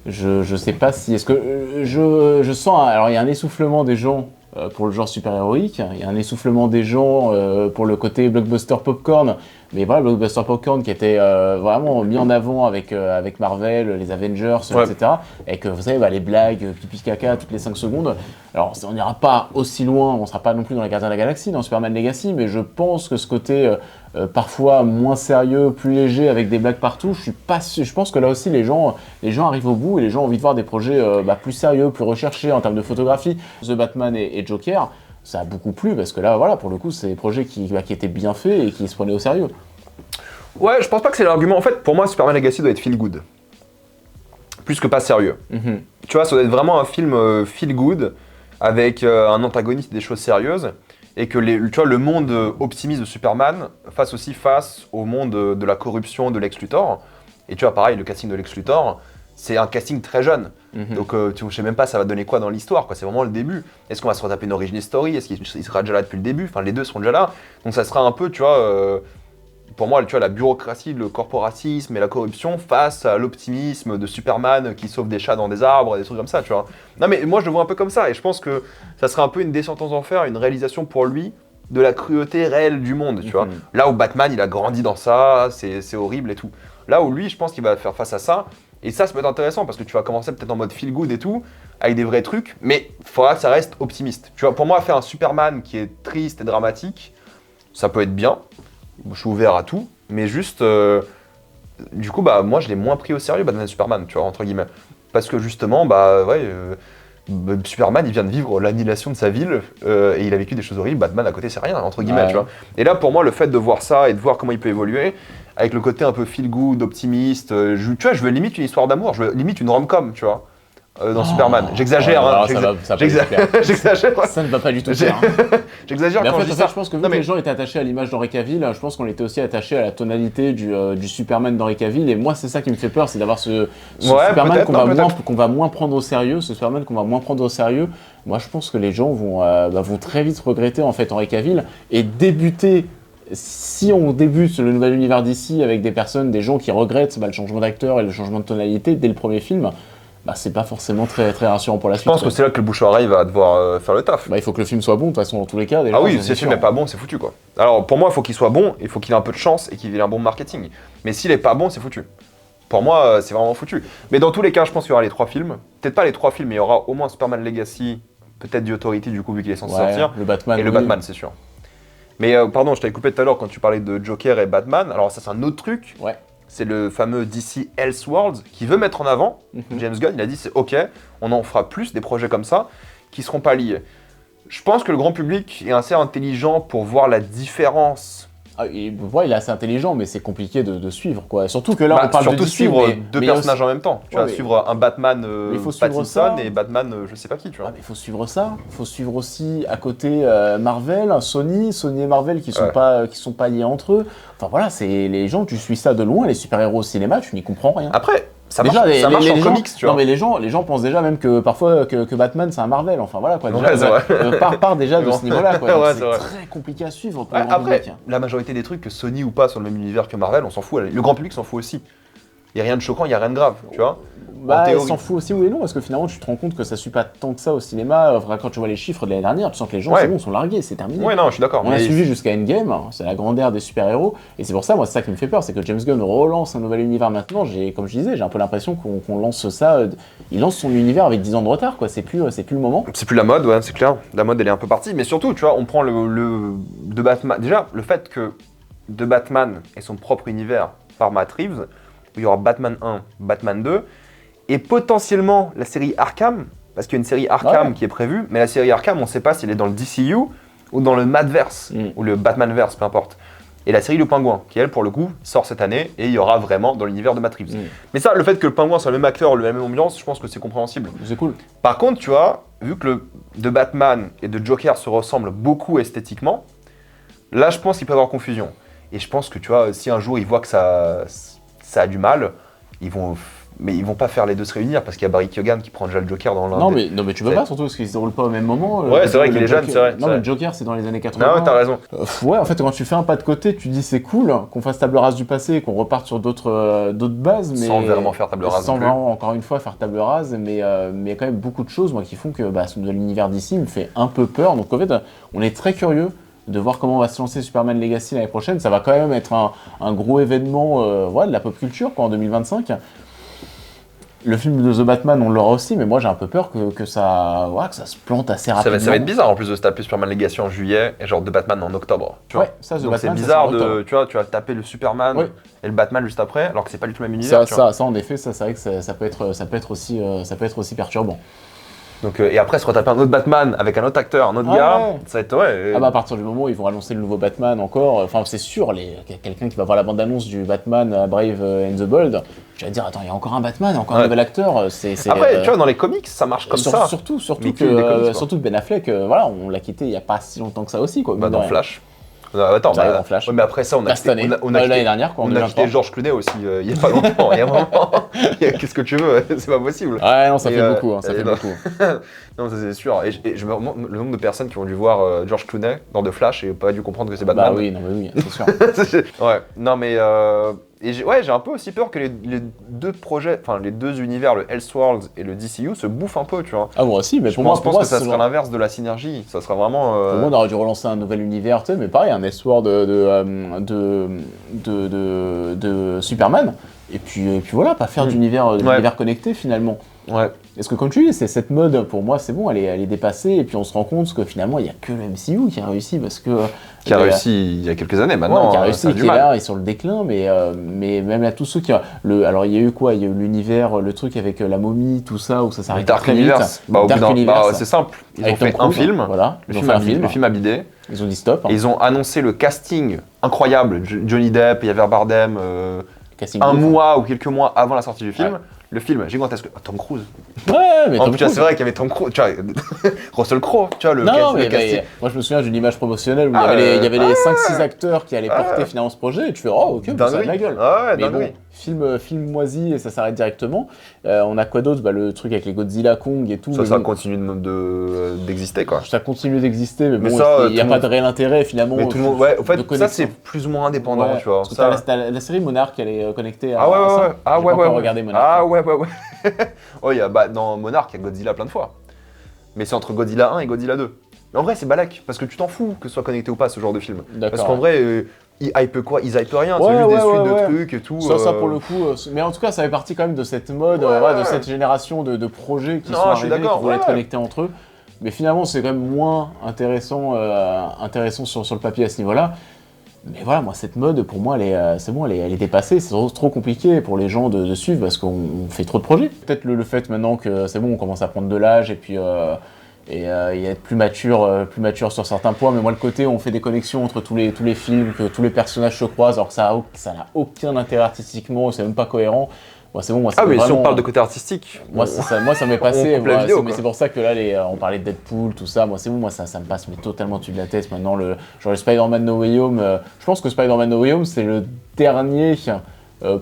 Je sais pas si... Est-ce que je sens... Alors il y a un essoufflement des gens pour le genre super-héroïque, il y a un essoufflement des gens pour le côté blockbuster popcorn, mais voilà, blockbuster popcorn qui était vraiment mis en avant avec Marvel, les Avengers, etc. Et que vous savez, les blagues, pipi caca toutes les 5 secondes. Alors on n'ira pas aussi loin, on ne sera pas non plus dans les Gardiens de la Galaxie, dans Superman Legacy, mais je pense que ce côté parfois moins sérieux, plus léger, avec des blagues partout, je pense que là aussi les gens arrivent au bout et les gens ont envie de voir des projets plus sérieux, plus recherchés en termes de photographie. The Batman et Joker, ça a beaucoup plu parce que là, voilà, pour le coup, c'est des projets qui étaient bien faits et qui se prenaient au sérieux. Ouais, je pense pas que c'est l'argument. En fait, pour moi, Superman Legacy doit être feel good. Plus que pas sérieux. Tu vois, ça doit être vraiment un film feel good avec un antagoniste, des choses sérieuses. Et que tu vois, le monde optimiste de Superman fasse au monde de la corruption de Lex Luthor. Et tu vois, pareil, le casting de Lex Luthor, c'est un casting très jeune. Donc je sais même pas ça va donner quoi dans l'histoire, quoi. C'est vraiment le début. Est-ce qu'on va se retaper une origin story? Est-ce qu'il sera déjà là depuis le début? Enfin, les deux seront déjà là. Donc ça sera un peu, tu vois, pour moi, tu vois, la bureaucratie, le corporatisme et la corruption face à l'optimisme de Superman qui sauve des chats dans des arbres, des trucs comme ça, tu vois. Non mais moi je le vois un peu comme ça et je pense que ça sera un peu une descente aux enfers, une réalisation pour lui de la cruauté réelle du monde, tu vois. Là où Batman, il a grandi dans ça, c'est horrible et tout. Là où lui, je pense qu'il va faire face à ça. Et ça peut être intéressant parce que tu vas commencer peut-être en mode feel good et tout, avec des vrais trucs, mais il faudra que ça reste optimiste. Tu vois, pour moi, faire un Superman qui est triste et dramatique, ça peut être bien. Je suis ouvert à tout, mais juste, du coup, moi, je l'ai moins pris au sérieux, Batman et Superman, tu vois, entre guillemets. Parce que justement, Superman, il vient de vivre l'annihilation de sa ville, et il a vécu des choses horribles, Batman à côté, c'est rien, entre guillemets, tu vois. Et là, pour moi, le fait de voir ça et de voir comment il peut évoluer, avec le côté un peu feel good, optimiste, tu vois, je veux limite une histoire d'amour, je veux limite une rom-com, tu vois, dans Superman. J'exagère, hein. J'exagère. Ça ne va pas du tout faire. J'exagère quand je dis ça. Je pense que vu que les gens étaient attachés à l'image d'Henry Cavill, je pense qu'on était aussi attachés à la tonalité du Superman d'Henry Cavill. Et moi, c'est ça qui me fait peur, c'est d'avoir ce Superman qu'on va moins prendre au sérieux, Moi, je pense que les gens vont très vite regretter en fait Henry Cavill et débuter si on débute le nouvel univers d'ici avec des personnes, des gens qui regrettent le changement d'acteur et le changement de tonalité dès le premier film, bah, c'est pas forcément très, très rassurant pour la Je suite. pense que c'est là que le bouche-oreille va devoir faire le taf. Bah, il faut que le film soit bon, de toute façon, dans tous les cas. Déjà, Ah oui, ça, si le c'est film sûr. n'est pas bon, c'est foutu quoi. Alors pour moi, il faut qu'il soit bon, il faut qu'il ait un peu de chance et qu'il ait un bon marketing. Mais s'il est pas bon, c'est foutu. Pour moi, c'est vraiment foutu. Mais dans tous les cas, je pense qu'il y aura les 3 films. Peut-être pas les 3 films, mais il y aura au moins Superman Legacy, peut-être The Authority du coup, vu qu'il est censé Ouais, sortir. le Batman. Et le oui. Batman, c'est sûr. Mais pardon, je t'avais coupé tout à l'heure quand tu parlais de Joker et Batman. Alors ça, c'est un autre truc. Ouais. C'est le fameux DC Elseworlds qui veut mettre en avant. James Gunn, il a dit c'est ok, on en fera plus des projets comme ça qui seront pas liés. Je pense que le grand public est assez intelligent pour voir la différence. Ah, il est assez intelligent, mais c'est compliqué de suivre, quoi. Surtout que là, on parle surtout de DC, suivre mais- deux mais il y a personnages aussi- en même temps. Tu Ouais, vas mais- suivre un Batman il faut suivre Pattinson ça. et Batman je sais pas qui, tu vois. Ah, mais il faut suivre ça. Il faut suivre aussi à côté Marvel, Sony et Marvel qui sont Ouais. pas liés entre eux. Enfin voilà, c'est les gens, tu suis ça de loin, les super-héros au cinéma, tu n'y comprends rien. Après, ça Déjà, marche, ça marche en gens, comics, tu vois. Non mais les gens pensent déjà même que parfois que Batman c'est un Marvel. Enfin voilà quoi. Déjà, Ouais, c'est vrai. part déjà de Bon. ce niveau-là quoi. Donc, Ouais, c'est c'est vrai. très compliqué à suivre pour Ouais, le grand après, public. la majorité des trucs, que Sony ou pas, sont dans le même univers que Marvel, on s'en fout. Le grand public s'en fout aussi. Il n'y a rien de choquant, il n'y a rien de grave, tu vois. Bah, En elle théorie. s'en fout aussi, oui et non, parce que finalement, tu te rends compte que ça suit pas tant que ça au cinéma. Enfin, quand tu vois les chiffres de l'année dernière, tu sens que les gens, Ouais. c'est bon, sont largués, c'est terminé. Ouais, non, je suis d'accord. On a mais- suivi jusqu'à Endgame, c'est la grande ère des super-héros, et c'est pour ça, moi, c'est ça qui me fait peur, c'est que James Gunn relance un nouvel univers maintenant. Comme je disais, j'ai un peu l'impression qu'on lance ça. Il lance son univers avec 10 ans de retard, quoi. C'est plus le moment. C'est plus la mode, ouais, c'est clair. La mode, elle est un peu partie. Mais surtout, tu vois, on prend de Batman. Déjà, le fait que de Batman ait son propre univers par Matt Reeves, où il y aura Batman 1, Batman 2, et potentiellement la série Arkham, parce qu'il y a une série Arkham Ouais. qui est prévue, mais la série Arkham, on ne sait pas s'il est dans le DCU ou dans le Madverse, ou le Batmanverse, peu importe. Et la série Le Pingouin, qui elle, pour le coup, sort cette année, et il y aura vraiment dans l'univers de Matt Reeves. Mais ça, le fait que le Pingouin soit le même acteur, la même ambiance, je pense que c'est compréhensible. C'est cool. Par contre, tu vois, vu que de Batman et de Joker se ressemblent beaucoup esthétiquement, là, je pense qu'il peut y avoir confusion. Et je pense que, tu vois, si un jour ils voient que ça a du mal, mais ils vont pas faire les deux se réunir parce qu'il y a Barry Keoghan qui prend déjà le Joker dans l'un. Non mais tu peux C'est- pas, surtout parce qu'ils se déroulent pas au même moment. Ouais, c'est vrai Le qu'il est jeune, Joker- c'est vrai, Non, c'est mais vrai. le Joker, c'est dans les années 80. Non, ouais, t'as raison. Ouais, en fait, quand tu fais un pas de côté, tu dis c'est cool qu'on fasse table rase du passé, qu'on reparte sur d'autres bases, mais Sans vraiment faire table rase Sans non plus. vraiment, encore une fois, faire table rase, mais il y a quand même beaucoup de choses, moi, qui font que ce nouvel univers d'ici me fait un peu peur. Donc en fait, on est très curieux de voir comment va se lancer Superman Legacy l'année prochaine. Ça va quand même être un gros événement de la pop culture quoi, en 2025. Le film de The Batman, on l'aura aussi, mais moi j'ai un peu peur que ça se plante assez Ça rapidement. va être bizarre en plus de se taper Superman Legacy en juillet et genre de Batman en octobre. Tu vois. Ouais, ça, The Donc c'est Batman, ça, bizarre c'est en octobre. tu vois, tu vas taper le Superman Ouais. et le Batman juste après, alors que c'est pas du tout le même univers. tu vois. Ça, en effet, c'est vrai que ça peut être aussi perturbant. Donc, et après se retaper un autre Batman avec un autre acteur, un autre Ouais. gars, ça va être ouais. Ah bah à partir du moment où ils vont annoncer le nouveau Batman encore, enfin c'est sûr, quelqu'un qui va voir la bande-annonce du Batman Brave and the Bold, je vais dire attends, il y a encore un Batman, il y a encore un Ouais. nouvel acteur, c'est Après, tu vois, dans les comics, ça marche comme ça. surtout Mais que que des comics, quoi. surtout que Ben Affleck, voilà, on l'a quitté il y a pas si longtemps que ça aussi quoi. Bah, mine de dans rien. Flash. Attends, Ça arrive dans Flash. ouais, mais après ça, on a Cette année, l'année dernière quoi, en on a 2023. quitté George Clooney aussi, il y a pas longtemps. Il y a un moment, qu'est-ce que tu veux, c'est pas possible. Ouais non ça Et, fait beaucoup, ça et fait non. beaucoup. Non, ça c'est sûr. Et je me remonte le nombre de personnes qui ont dû voir George Clooney dans The Flash et pas dû comprendre que c'est Bah Batman. oui, non mais oui, c'est sûr. Ouais, non mais j'ai un peu aussi peur que les deux projets, enfin les deux univers, le Elseworlds et le DCU, se bouffent un peu, tu vois. Ah moi aussi, mais Je pour moi pense que ça c'est sera l'inverse de la synergie. Ça sera vraiment. Pour moi, on aurait dû relancer un nouvel univers, tu sais, mais pareil, un Elseworld de Superman. Et puis voilà, pas faire d'univers connecté finalement. Ouais. Parce que comme tu dis, c'est cette mode, pour moi, c'est bon, elle est dépassée. Et puis on se rend compte que finalement, il n'y a que le MCU qui a réussi parce que. Qui a réussi il y a quelques années maintenant. Ouais, qui a réussi, ça a qui du est mal. là, et sur le déclin, mais même à tous ceux qui. Alors il y a eu quoi? Il y a eu l'univers, le truc avec la momie, tout ça, où ça s'arrête Dark très Universe. vite. Bah, au bout Dark d'un- Universe. bah, c'est simple. Ils Avec ont fait Tom un Cruise, film. voilà. Le Ils ont film, fait un film. le film a bidé. Ils ont dit stop. Et ils ont annoncé le casting incroyable. Johnny Depp, Javier Bardem, Casting un ouf. mois ou quelques mois avant la sortie du film. Ouais. Le film gigantesque. Ah, Tom Cruise. Ouais, mais En Tom plus, tu vois, Cruise. c'est vrai qu'il y avait Tom Cruise. Tu vois, Russell Crowe, tu vois, le Non, le mais casting. moi je me souviens d'une image promotionnelle où Ah, il y avait les 5-6 acteurs qui allaient porter ouais. finalement ce projet et tu fais oh ok, bah, ça a de la gueule. Ah ouais, mais bon, dinguerie. film moisi et ça s'arrête directement. On a quoi d'autre? Le truc avec les Godzilla, Kong et tout. Ça continue d'exister, quoi. Ça continue d'exister, mais Mais bon, ça, il n'y a pas de réel intérêt finalement. Mais tout le monde, ouais, en fait, de ça connexion. c'est plus ou moins indépendant, Ouais, tu vois. parce que Ça... t'as la série Monarch, elle est connectée à Ah ouais, à ça. ah J'ai ouais, pas encore regardé Monarch. Ah ouais. Oh, dans Monarch, il y a Godzilla plein de fois. Mais c'est entre Godzilla 1 et Godzilla 2. Mais en vrai, c'est balak, parce que tu t'en fous que ce soit connecté ou pas, ce genre de film. D'accord. Parce qu'en vrai, ils hype quoi? Ils hype rien, Ouais, c'est juste des ouais, suites ouais. de trucs et tout. Ça pour le coup, mais en tout cas ça fait partie quand même de cette mode, de cette génération de projets qui Non, sont je suis arrivés, d'accord, qui voulaient être ouais. connectés entre eux. Mais finalement c'est quand même moins intéressant sur le papier à ce niveau-là. Mais voilà, moi cette mode pour moi c'est bon, elle est dépassée, c'est trop compliqué pour les gens de suivre parce qu'on fait trop de projets. Peut-être le fait maintenant que c'est bon, on commence à prendre de l'âge et puis et être plus mature sur certains points, mais moi le côté où on fait des connexions entre tous les films, que tous les personnages se croisent, alors que ça n'a aucun intérêt artistiquement, c'est même pas cohérent. Moi c'est bon, moi ça Ah, mais si vraiment, on parle de côté artistique, moi ça m'est passé, coupe la vidéo, mais quoi. c'est pour ça que là on parlait de Deadpool, tout ça, moi c'est bon, moi ça me passe mais totalement au-dessus de la tête maintenant, le Spider-Man No Way Home, je pense que Spider-Man No Way Home c'est le dernier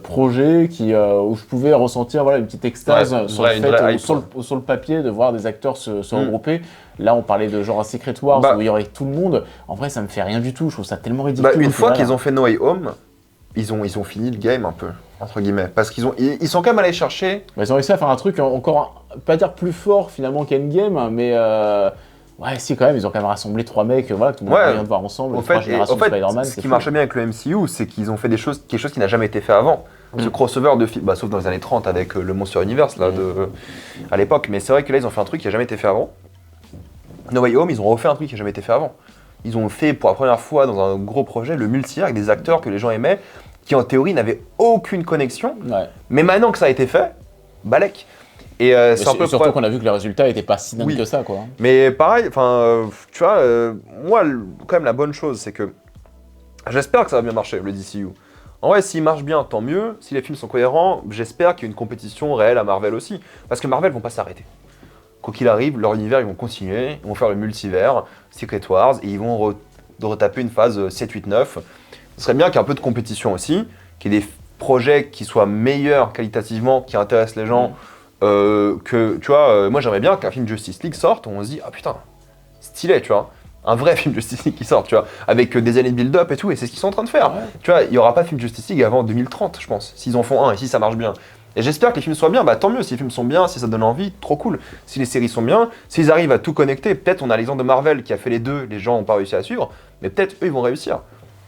projet où je pouvais ressentir une petite extase sur le fait, sur le papier, de voir des acteurs se regrouper. Là, on parlait de genre un Secret Wars où il y aurait tout le monde. En vrai, ça me fait rien du tout. Je trouve ça tellement ridicule. une fois qu'ils ont fait No Way Home, ils ont fini le game un peu, entre guillemets. Parce ils sont quand même allés chercher. Ils ont réussi à faire un truc encore, pas dire plus fort finalement qu'Endgame, mais ouais, si quand même, ils ont quand même rassemblé trois mecs, que tout le monde a rien de voir ensemble. En fait, Spider-Man, ce qui marchait bien avec le MCU, c'est qu'ils ont fait quelque chose qui n'a jamais été fait avant. Ce crossover de films, sauf dans les années 30 avec le Monster Universe à l'époque. Mais c'est vrai que là, ils ont fait un truc qui n'a jamais été fait avant. No Way Home, ils ont refait un truc qui n'a jamais été fait avant. Ils ont fait pour la première fois dans un gros projet le multi avec des acteurs que les gens aimaient, qui en théorie n'avaient aucune connexion. Ouais. Mais maintenant que ça a été fait, balèque. Et c'est un peu surtout qu'on a vu que le résultat n'était pas si dingue que ça, quoi. Mais pareil, tu vois, moi, quand même, la bonne chose, c'est que j'espère que ça va bien marcher, le DCU. En vrai, s'il marche bien, tant mieux. Si les films sont cohérents, j'espère qu'il y a une compétition réelle à Marvel aussi. Parce que Marvel vont pas s'arrêter. Quoi qu'il arrive, leur univers, ils vont continuer. Ils vont faire le multivers, Secret Wars, et ils vont retaper une phase 7, 8, 9. Ce serait bien qu'il y ait un peu de compétition aussi, qu'il y ait des projets qui soient meilleurs qualitativement, qui intéressent les gens. Que, tu vois, moi j'aimerais bien qu'un film Justice League sorte, où on se dit, ah putain, stylé, tu vois. Un vrai film Justice League qui sort, tu vois, avec des années de build-up et tout, et c'est ce qu'ils sont en train de faire. Ouais. Tu vois, il n'y aura pas de film Justice League avant 2030, je pense, s'ils en font un et si ça marche bien. Et j'espère que les films soient bien, tant mieux, si les films sont bien, si ça donne envie, trop cool. Si les séries sont bien, s'ils arrivent à tout connecter, peut-être on a l'exemple de Marvel qui a fait les deux, les gens n'ont pas réussi à suivre, mais peut-être eux ils vont réussir.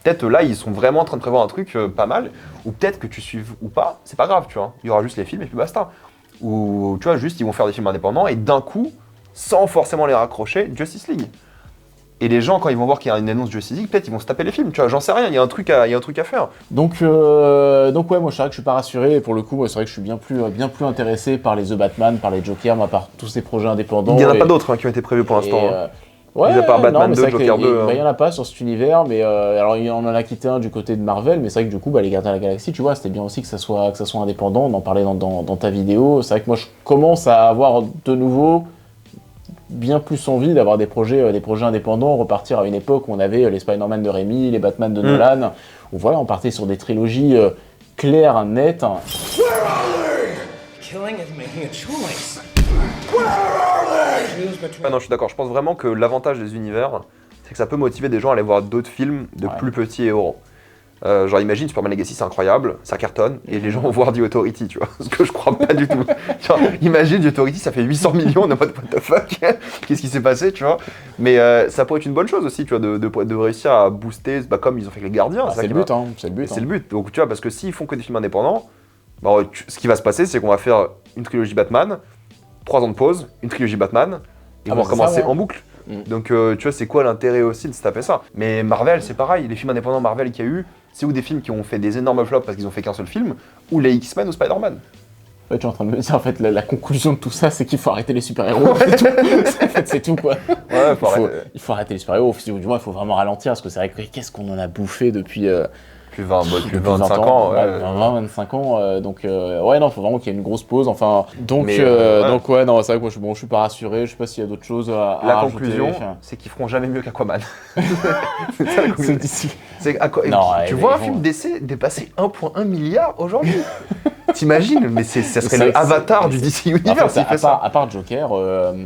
Peut-être là ils sont vraiment en train de prévoir un truc pas mal, ou peut-être que tu suives ou pas, c'est pas grave, tu vois. Il y aura juste les films et puis basta. Ou tu vois, juste ils vont faire des films indépendants et d'un coup, sans forcément les raccrocher, Justice League. Et les gens, quand ils vont voir qu'il y a une annonce Justice League, peut-être ils vont se taper les films, tu vois, j'en sais rien, il y a un truc à faire. Donc ouais, moi c'est vrai que je suis pas rassuré, et pour le coup, moi, c'est vrai que je suis bien plus intéressé par les The Batman, par les Jokers, moi, par tous ces projets indépendants. Il n'y en a pas d'autres qui ont été prévus pour l'instant. Ouais, mis à part Batman 2, Joker 2. Il n'y en a pas sur cet univers, mais alors on en a quitté un du côté de Marvel, mais c'est vrai que du coup, les Gardiens de la Galaxie, tu vois, c'était bien aussi que ça soit indépendant, on en parlait dans ta vidéo. C'est vrai que moi je commence à avoir de nouveau bien plus envie d'avoir des projets indépendants, repartir à une époque où on avait les Spider-Man de Raimi, les Batman de Nolan, où voilà, on partait sur des trilogies claires, nettes. Where are they? Killing is making a choice. Ah non, je suis d'accord, je pense vraiment que l'avantage des univers, c'est que ça peut motiver des gens à aller voir d'autres films de plus petits héros. Genre imagine Superman Legacy, c'est incroyable, ça cartonne, et les gens vont voir The Authority, tu vois, ce que je crois pas du tout. Genre, imagine The Authority, ça fait 800 millions, on est en mode what the fuck, qu'est-ce qui s'est passé, tu vois. Mais ça pourrait être une bonne chose aussi, tu vois, de réussir à booster, comme ils ont fait avec les Gardiens. C'est le but, hein, c'est le but. C'est le but, donc tu vois, parce que s'ils font que des films indépendants, ce qui va se passer, c'est qu'on va faire une trilogie Batman, 3 ans de pause, une trilogie Batman, et on va recommencer en boucle. Donc tu vois, c'est quoi l'intérêt aussi de se taper ça? Mais Marvel, c'est pareil, les films indépendants Marvel qu'il y a eu, c'est ou des films qui ont fait des énormes flops parce qu'ils ont fait qu'un seul film, ou les X-Men ou Spider-Man. Ouais, tu es en train de me dire, en fait, la conclusion de tout ça, c'est qu'il faut arrêter les super-héros, c'est tout. En fait, c'est tout, quoi. Ouais, il faut arrêter les super-héros, du moins, il faut vraiment ralentir, parce que c'est vrai que qu'est-ce qu'on en a bouffé depuis Depuis 20, depuis depuis 25 ans, ouais. 20-25 ans, donc ouais, non, faut vraiment qu'il y ait une grosse pause, enfin, donc, Mais, ouais. donc ouais, non, c'est vrai que moi, je suis pas rassuré, je sais pas s'il y a d'autres choses à La rajouter. conclusion, c'est qu'ils feront jamais mieux qu'Aquaman. C'est ça la conclusion. C'est d'ici. Non, tu vois un ils film vont- DC dépasser 1,1 milliard aujourd'hui. T'imagines? Mais ça serait C'est- le avatar c'est- du DC En Universe fait, s'il fait ça. à part Joker,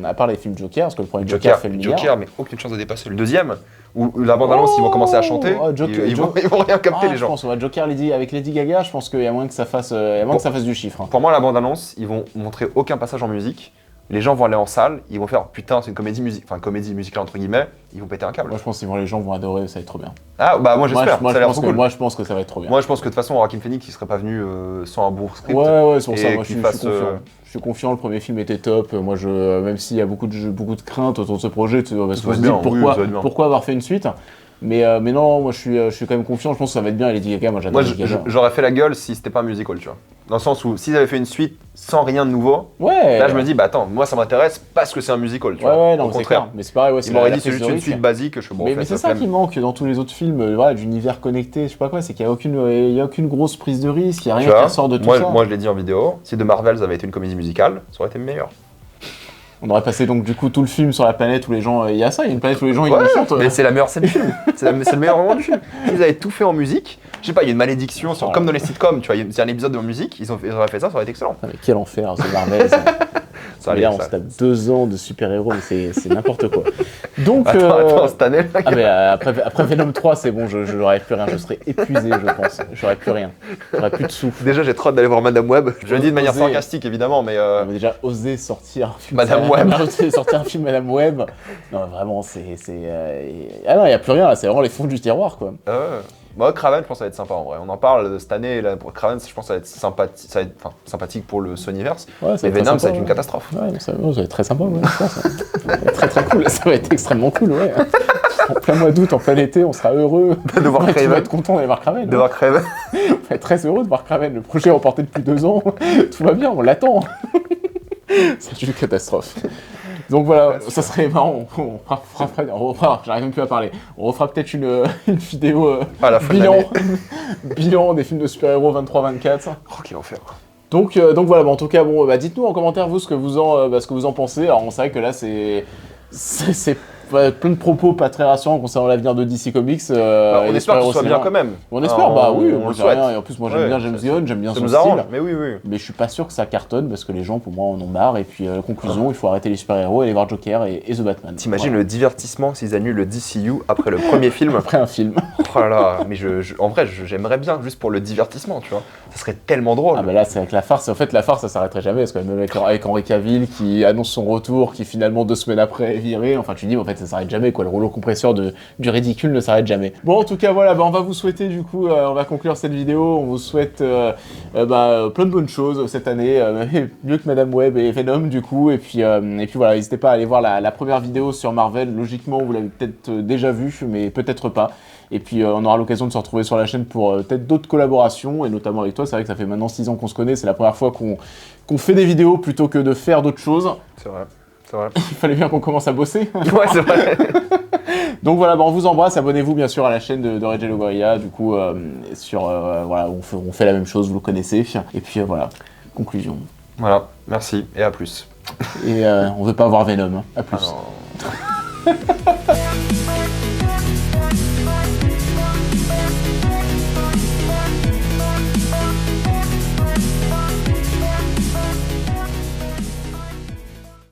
à part les films Joker, parce que le premier Joker, fait le milliard. Joker, mais aucune chance de dépasser. Le deuxième, où la bande-annonce, ils vont commencer à chanter, Oh, Joker, ils vont rien capter les Je gens. pense, ouais, Joker avec Lady Gaga, je pense qu'il y a moyen que ça fasse, il y a moyen que ça fasse du chiffre. Hein. Pour moi, la bande-annonce, ils vont montrer aucun passage en musique. Les gens vont aller en salle, ils vont faire putain, c'est une comédie musicale entre guillemets, ils vont péter un câble. Moi, je pense que les gens vont adorer, ça va être trop bien. Ah bah moi j'espère, Moi, ça a l'air trop cool. moi, je pense que ça va être trop bien. Moi je pense que de toute façon, Joaquin Phoenix, il serait pas venu sans un bon script. Ouais, c'est pour ça, et moi je qu'il suis fasse, confiant. Je suis confiant, le premier film était top. Moi, même s'il y a beaucoup de craintes autour de ce projet, parce Ça qu'on va se être dit bien, oui, ça va être bien. pourquoi avoir fait une suite. Mais non, moi je suis quand même confiant, je pense que ça va être bien. Et Lady Gaga, moi j'adore Moi Lady Gaga. j'aurais fait la gueule si c'était pas un musical, tu vois. Dans le sens où s'ils avaient fait une suite sans rien de nouveau, Ouais. là je me dis bah attends, moi ça m'intéresse parce que c'est un musical, tu vois. Ouais, non, Au c'est contraire. clair. Mais c'est pareil, ouais, c'est Ils m'auraient la dit c'est prise juste de une risque. suite basique, je suis bon. Mais c'est ça qui manque dans tous les autres films, voilà, d'univers connecté, je sais pas quoi, c'est qu'il y a aucune grosse prise de risque, il y a rien qui ressort de tout ça. Moi je l'ai dit en vidéo, si The Marvels avait été une comédie musicale, ça aurait été meilleur. On aurait passé donc du coup tout le film sur la planète où les gens, il y a ça, il y a une planète où les gens ils Ouais, chantent. mais c'est la meilleure scène du film. C'est le meilleur moment du film. Ils avaient tout fait en musique. Je sais pas, il y a une malédiction, Voilà. comme dans les sitcoms, tu vois, il y a un épisode en musique, ils auraient fait ça, ça aurait été excellent. Ah, mais quel enfer, ce Marvel. Ça Mais allait, là, on ça. se tape 2 ans de super-héros, mais c'est n'importe quoi. Donc, Attends, cette année, là, ah, mais, après Venom 3, c'est bon, je n'aurais plus rien, je serais épuisé, je pense. J'aurais plus rien. J'aurais plus de souffle. déjà j'ai trop hâte d'aller voir Madame Web. Je le dis de manière Osé. sarcastique évidemment, mais On avait déjà osé sortir un film. Madame Web. Osé sortir un film Madame Web. Non, vraiment, ah non, il n'y a plus rien là, c'est vraiment les fonds du tiroir, quoi. moi Kraven, je pense que ça va être sympa en vrai. On en parle cette année, là, pour Kraven, je pense que ça va être sympathique pour le Sonyverse. Ouais, ça Mais va être Venom, très ça va sympa, être une ouais. catastrophe. Ouais, ça va être très sympa, ouais, je pense. Ça va être très très cool, ça va être extrêmement cool, ouais. En plein mois d'août, en plein été, on sera heureux. De voir Ouais, tu vas Kraven. être content d'aller voir Kraven. De voir Kraven. On va être très heureux de voir Kraven. Le projet est reporté depuis 2 ans. Tout va bien, on l'attend. C'est une catastrophe. Donc voilà, ça serait marrant. J'arrive même plus à parler. On refera peut-être une vidéo À la fin de bilan, l'année. bilan des films de super-héros 23-24. Oh, quel enfer. Donc voilà, en tout cas, bon, dites-nous en commentaire vous ce que vous en pensez. Alors c'est vrai que là c'est plein de propos pas très rassurants concernant l'avenir de DC Comics. On espère que ce soit bien quand même. On espère, oui, on moi le j'ai souhaite. rien. Et en plus moi j'aime bien James Gunn, j'aime bien Ça son nous arrange, style. mais oui. Mais je suis pas sûr que ça cartonne parce que les gens pour moi en ont marre. Et puis la conclusion, il faut arrêter les super-héros et aller voir Joker et The Batman. T'imagines Voilà. le divertissement s'ils annulent le DCU après le premier film? Après un film. Oh là là, mais en vrai, j'aimerais bien juste pour le divertissement, tu vois. Ça serait tellement drôle. Ah bah là c'est avec la farce, en fait la farce ça s'arrêterait jamais parce que même avec Henry Cavill qui annonce son retour, qui finalement 2 semaines après est viré, enfin tu dis en fait ça s'arrête jamais quoi, le rouleau compresseur du ridicule ne s'arrête jamais. Bon en tout cas voilà, on va vous souhaiter du coup, on va conclure cette vidéo, on vous souhaite plein de bonnes choses cette année, mieux que Madame Web et Venom du coup, et puis voilà, n'hésitez pas à aller voir la première vidéo sur Marvel, logiquement vous l'avez peut-être déjà vue, mais peut-être pas. Et puis on aura l'occasion de se retrouver sur la chaîne pour peut-être d'autres collaborations, et notamment avec toi. C'est vrai que ça fait maintenant 6 ans qu'on se connaît, c'est la première fois qu'on fait des vidéos plutôt que de faire d'autres choses. C'est vrai, c'est vrai. Il fallait bien qu'on commence à bosser. Ouais, c'est vrai. Donc voilà, on vous embrasse, abonnez-vous bien sûr à la chaîne de Reg et Logoria, du coup, voilà, on fait la même chose, vous le connaissez. Et puis voilà, conclusion. Voilà, merci et à plus. Et on veut pas voir Venom, à plus. Alors...